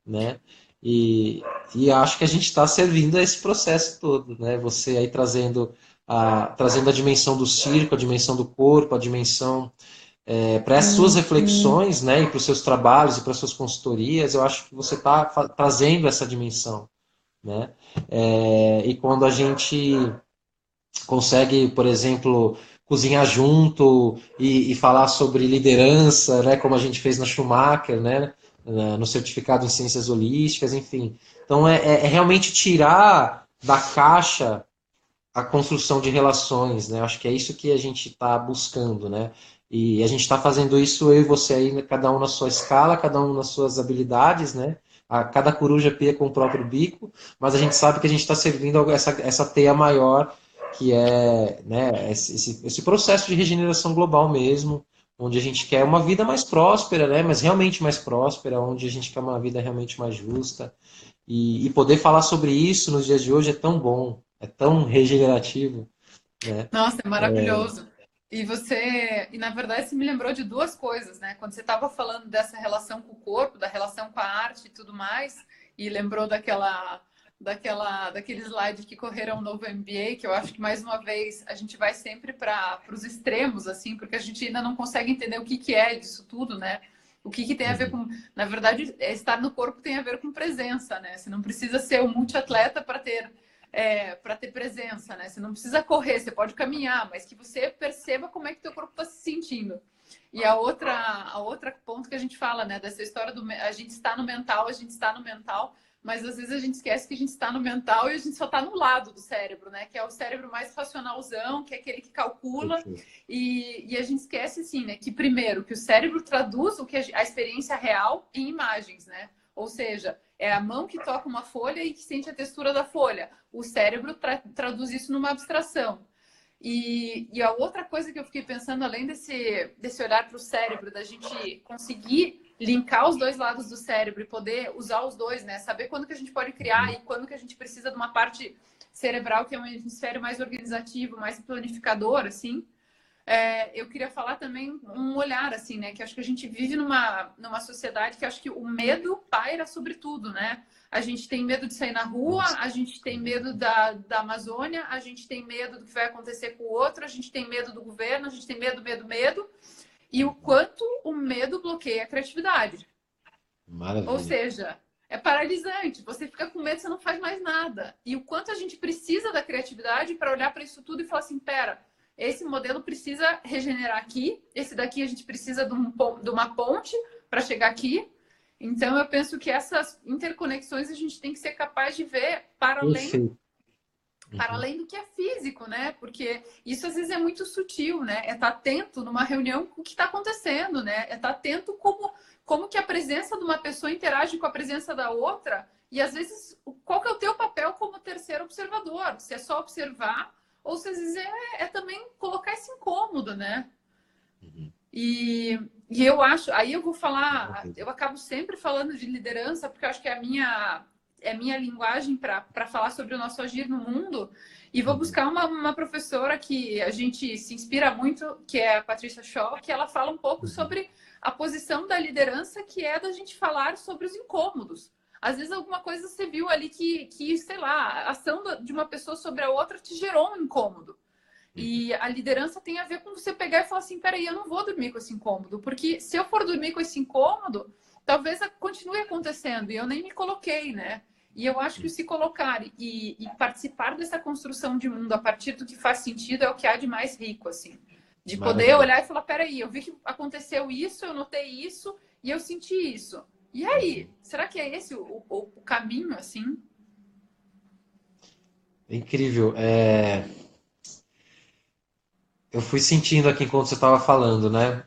Né? E acho que a gente está servindo a esse processo todo, né? Você aí trazendo a dimensão do circo, a dimensão do corpo, a dimensão para as suas reflexões, né? E para os seus trabalhos e para as suas consultorias, eu acho que você está trazendo essa dimensão, né? E quando a gente consegue, por exemplo, cozinhar junto e falar sobre liderança, né? Como a gente fez na Schumacher, né? No certificado em ciências holísticas, enfim. Então é realmente tirar da caixa a construção de relações, né? Acho que é isso que a gente está buscando, né? E a gente está fazendo isso, eu e você aí, cada um na sua escala, cada um nas suas habilidades, né? Cada coruja pia com o próprio bico, mas a gente sabe que a gente está servindo essa teia maior, que é, né, esse processo de regeneração global mesmo, onde a gente quer uma vida mais próspera, né? Mas realmente mais próspera, onde a gente quer uma vida realmente mais justa. E poder falar sobre isso nos dias de hoje é tão bom, É tão regenerativo, né? Nossa, é maravilhoso. E na verdade você me lembrou de duas coisas, né? Quando você estava falando dessa relação com o corpo, da relação com a arte e tudo mais, e lembrou daquele slide que correram no novo MBA, que eu acho que mais uma vez a gente vai sempre para os extremos, assim, porque a gente ainda não consegue entender o que que é disso tudo, né? O que que tem a ver Uhum. com, na verdade, estar no corpo tem a ver com presença, né? Você não precisa ser um multiatleta para ter presença, né? Você não precisa correr, você pode caminhar, mas que você perceba como é que teu corpo está se sentindo. E a outra ponto que a gente fala, né, dessa história do a gente está no mental, a gente está no mental, mas às vezes a gente esquece que a gente está no mental e a gente só está no lado do cérebro, né? Que é o cérebro mais racionalzão, que é aquele que calcula. Perfeito. E a gente esquece, assim, né? Que primeiro, que o cérebro traduz o que a experiência real em imagens, né? Ou seja, é a mão que toca uma folha e que sente a textura da folha. O cérebro traduz isso numa abstração. E a outra coisa que eu fiquei pensando, além desse olhar para o cérebro, da gente conseguir linkar os dois lados do cérebro e poder usar os dois, né? Saber quando que a gente pode criar Uhum. e quando que a gente precisa de uma parte cerebral que é um hemisfério mais organizativo, mais planificador, assim. Eu queria falar também um olhar, assim, né? Que acho que a gente vive numa sociedade que acho que o medo paira sobre tudo, né? A gente tem medo de sair na rua, Nossa. a gente tem medo da Amazônia, a gente tem medo do que vai acontecer com o outro, a gente tem medo do governo, a gente tem medo, medo, medo. E o quanto o medo bloqueia a criatividade. Ou Maravilha. seja, é paralisante. Você fica com medo, você não faz mais nada. E o quanto a gente precisa da criatividade para olhar para isso tudo e falar assim: pera, esse modelo precisa regenerar aqui, esse daqui a gente precisa de uma ponte para chegar aqui. Então, eu penso que essas interconexões a gente tem que ser capaz de ver Perfeito. para Uhum. além do que é físico, né? Porque isso às vezes é muito sutil, né? É estar atento numa reunião com o que está acontecendo, né? É estar atento como que a presença de uma pessoa interage com a presença da outra. E às vezes, qual que é o teu papel como terceiro observador? Se é só observar, ou se às vezes é também colocar esse incômodo, né? Uhum. E eu acho, aí eu vou falar, Maravilha. eu acabo sempre falando de liderança, porque eu acho que é a minha linguagem para falar sobre o nosso agir no mundo. E vou Uhum. buscar uma professora que a gente se inspira muito, que é a Patricia Shaw, que ela fala um pouco Uhum. sobre a posição da liderança, que é da gente falar sobre os incômodos. Às vezes alguma coisa você viu ali sei lá, a ação de uma pessoa sobre a outra te gerou um incômodo. Uhum. E a liderança tem a ver com você pegar e falar assim: peraí, eu não vou dormir com esse incômodo, porque se eu for dormir com esse incômodo, talvez continue acontecendo e eu nem me coloquei, né? E eu acho que o se colocar e participar dessa construção de mundo a partir do que faz sentido é o que há de mais rico, assim. De poder Maravilha. olhar e falar: peraí, eu vi que aconteceu isso, eu notei isso e eu senti isso. E aí, Uhum. será que é esse o caminho, assim? É incrível. Eu fui sentindo aqui enquanto você estava falando, né?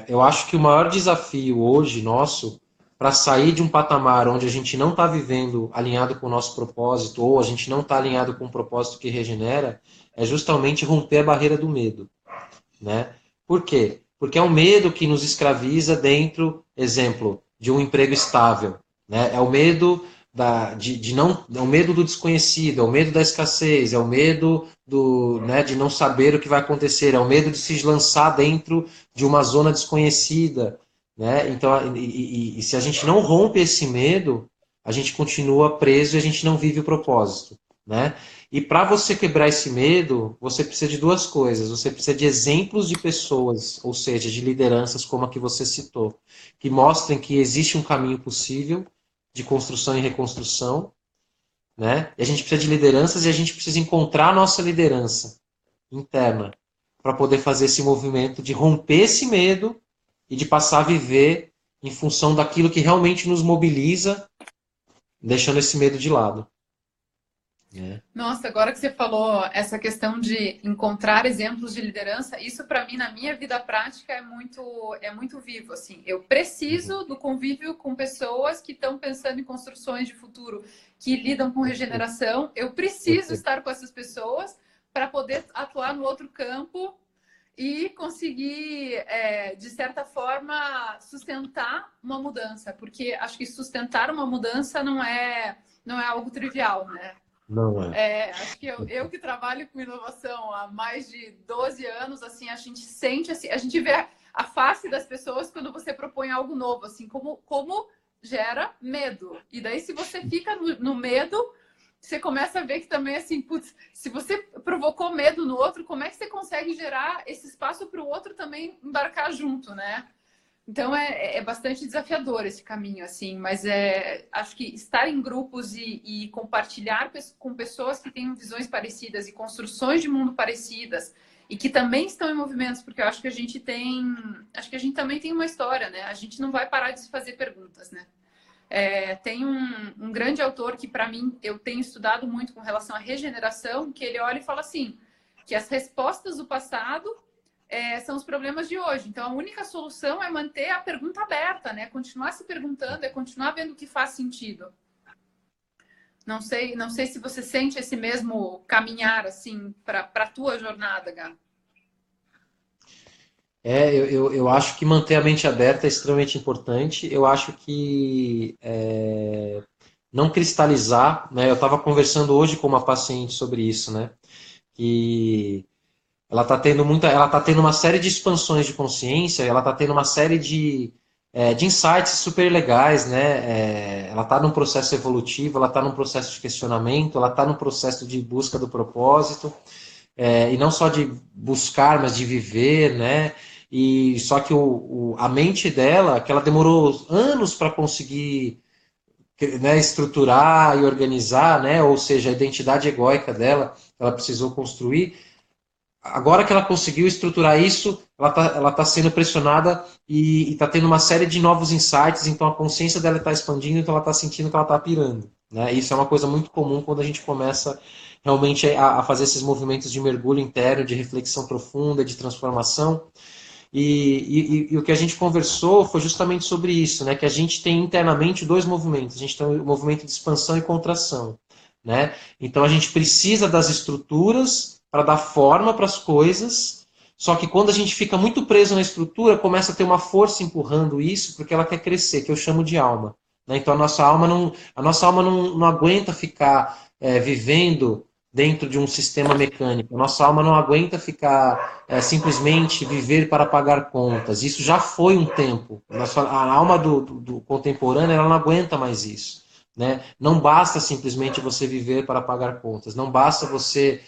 Eu acho que o maior desafio hoje nosso para sair de um patamar onde a gente não está vivendo alinhado com o nosso propósito ou a gente não está alinhado com um propósito que regenera é justamente romper a barreira do medo, né? Por quê? Porque é o medo que nos escraviza dentro, exemplo, de um emprego estável, né? É o medo de não, é o medo do desconhecido, é o medo da escassez, é o medo né, de não saber o que vai acontecer, é o medo de se lançar dentro de uma zona desconhecida, né? Então, e se a gente não rompe esse medo, a gente continua preso e a gente não vive o propósito, né? E para você quebrar esse medo, você precisa de duas coisas. Você precisa de exemplos de pessoas, ou seja, de lideranças como a que você citou, que mostrem que existe um caminho possível de construção e reconstrução, né? E a gente precisa de lideranças e a gente precisa encontrar a nossa liderança interna para poder fazer esse movimento de romper esse medo e de passar a viver em função daquilo que realmente nos mobiliza, deixando esse medo de lado, né? Nossa, agora que você falou essa questão de encontrar exemplos de liderança, isso para mim na minha vida prática é muito vivo assim. Eu Uhum. preciso do convívio com pessoas que estão pensando em construções de futuro, que lidam com Perfeito, regeneração. Eu preciso perfeito. estar com essas pessoas para poder atuar no outro campo e conseguir, de certa forma, sustentar uma mudança, porque acho que sustentar uma mudança não é algo trivial, né? Não é. Acho que eu que trabalho com inovação há mais de 12 anos, assim, a gente sente, assim, a gente vê a face das pessoas quando você propõe algo novo, assim, como gera medo. E daí, se você fica no medo, você começa a ver que também, assim, putz, se você provocou medo no outro, como é que você consegue gerar esse espaço para o outro também embarcar junto, né? Então é bastante desafiador esse caminho, assim, mas acho que estar em grupos e compartilhar com pessoas que têm visões parecidas e construções de mundo parecidas e que também estão em movimentos, porque eu acho que a gente também tem uma história, né? A gente não vai parar de se fazer perguntas, né? Tem um grande autor que, para mim, eu tenho estudado muito com relação à regeneração, que ele olha e fala assim, que as respostas do passado são os problemas de hoje. Então, a única solução é manter a pergunta aberta, né? Continuar se perguntando, continuar vendo o que faz sentido. Não sei se você sente esse mesmo caminhar, assim, para a tua jornada, Gá. Eu acho que manter a mente aberta é extremamente importante. Eu acho que não cristalizar, né? Eu estava conversando hoje com uma paciente sobre isso, né? Que ela tá tendo uma série de expansões de consciência, ela está tendo uma série de insights super legais, né? Ela está num processo evolutivo, ela está num processo de questionamento, ela está num processo de busca do propósito, e não só de buscar, mas de viver, né? E só que a mente dela, que ela demorou anos para conseguir, né, estruturar e organizar, né? Ou seja, a identidade egóica dela, ela precisou construir. Agora que ela conseguiu estruturar isso, ela tá sendo pressionada e está tendo uma série de novos insights, então a consciência dela está expandindo, então ela está sentindo que ela está pirando. Né? Isso é uma coisa muito comum quando a gente começa realmente a fazer esses movimentos de mergulho interno, de reflexão profunda, de transformação. E o que a gente conversou foi justamente sobre isso, né? Que a gente tem internamente dois movimentos. A gente tem o movimento de expansão e contração. Né? Então a gente precisa das estruturas para dar forma para as coisas, só que quando a gente fica muito preso na estrutura, começa a ter uma força empurrando isso, porque ela quer crescer, que eu chamo de alma. Né? Então a nossa alma não aguenta ficar vivendo dentro de um sistema mecânico. A nossa alma não aguenta ficar simplesmente viver para pagar contas. Isso já foi um tempo. A alma do contemporâneo ela não aguenta mais isso. Né? Não basta simplesmente você viver para pagar contas. Não basta você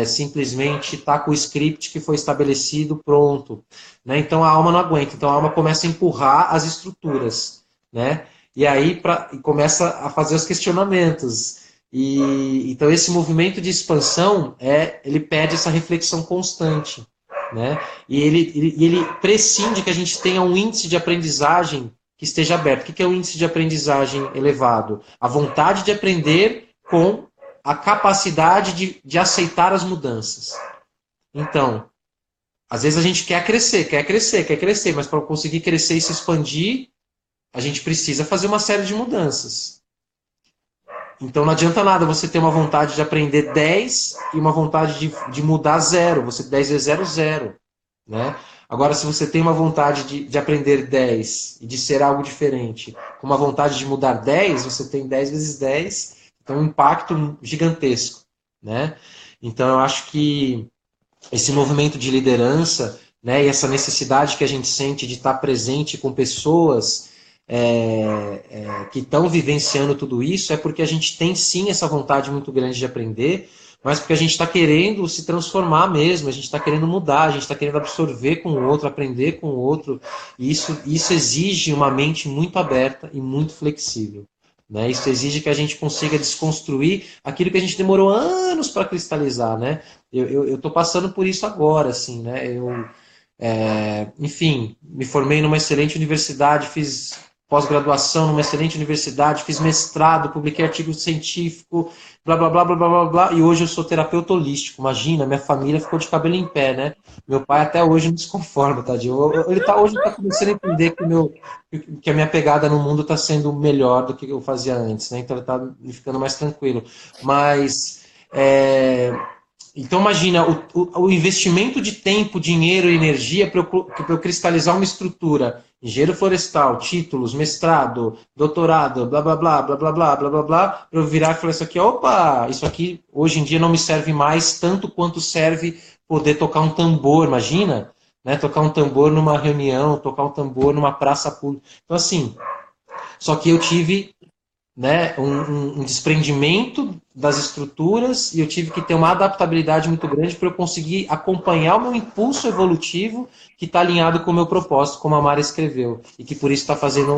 simplesmente estar com o script que foi estabelecido pronto. Né? Então a alma não aguenta. Então a alma começa a empurrar as estruturas. Né? E aí começa a fazer os questionamentos. Então esse movimento de expansão ele pede essa reflexão constante, né? E ele prescinde que a gente tenha um índice de aprendizagem que esteja aberto. O que é o índice de aprendizagem elevado? A vontade de aprender com a capacidade de aceitar as mudanças. Então, às vezes a gente quer crescer, mas para conseguir crescer e se expandir, a gente precisa fazer uma série de mudanças. Então não adianta nada você ter uma vontade de aprender 10 e uma vontade de mudar 0. Você 10 vezes 0, 0. Né? Agora, se você tem uma vontade de aprender 10 e de ser algo diferente, com uma vontade de mudar 10, você tem 10 vezes 10, então um impacto gigantesco. Né? Então eu acho que esse movimento de liderança, né, e essa necessidade que a gente sente de estar presente com pessoas que estão vivenciando tudo isso, é porque a gente tem sim essa vontade muito grande de aprender, mas porque a gente está querendo se transformar mesmo, a gente está querendo mudar, a gente está querendo absorver com o outro, aprender com o outro, e isso exige uma mente muito aberta e muito flexível. Né? Isso exige que a gente consiga desconstruir aquilo que a gente demorou anos para cristalizar. Né? Eu estou passando por isso agora. Assim, né? Enfim, me formei numa excelente universidade, fiz pós-graduação numa excelente universidade, fiz mestrado, publiquei artigo científico, blá, blá, blá, blá, blá, blá, blá, e hoje eu sou terapeuta holístico. Imagina, minha família ficou de cabelo em pé, né? Meu pai até hoje não se conforma, tadinho. Hoje está começando a entender que a minha pegada no mundo está sendo melhor do que eu fazia antes, né? Então ele está me ficando mais tranquilo. Mas Então imagina o investimento de tempo, dinheiro e energia para eu cristalizar uma estrutura, engenheiro florestal, títulos, mestrado, doutorado, blá blá blá blá blá blá blá blá blá, para eu virar e falar isso aqui, opa, isso aqui hoje em dia não me serve mais tanto quanto serve poder tocar um tambor, imagina, né? Tocar um tambor numa reunião, tocar um tambor numa praça pública. Então assim, só que eu tive, né, um desprendimento das estruturas e eu tive que ter uma adaptabilidade muito grande para eu conseguir acompanhar o meu impulso evolutivo que está alinhado com o meu propósito, como a Mara escreveu, e que por isso está fazendo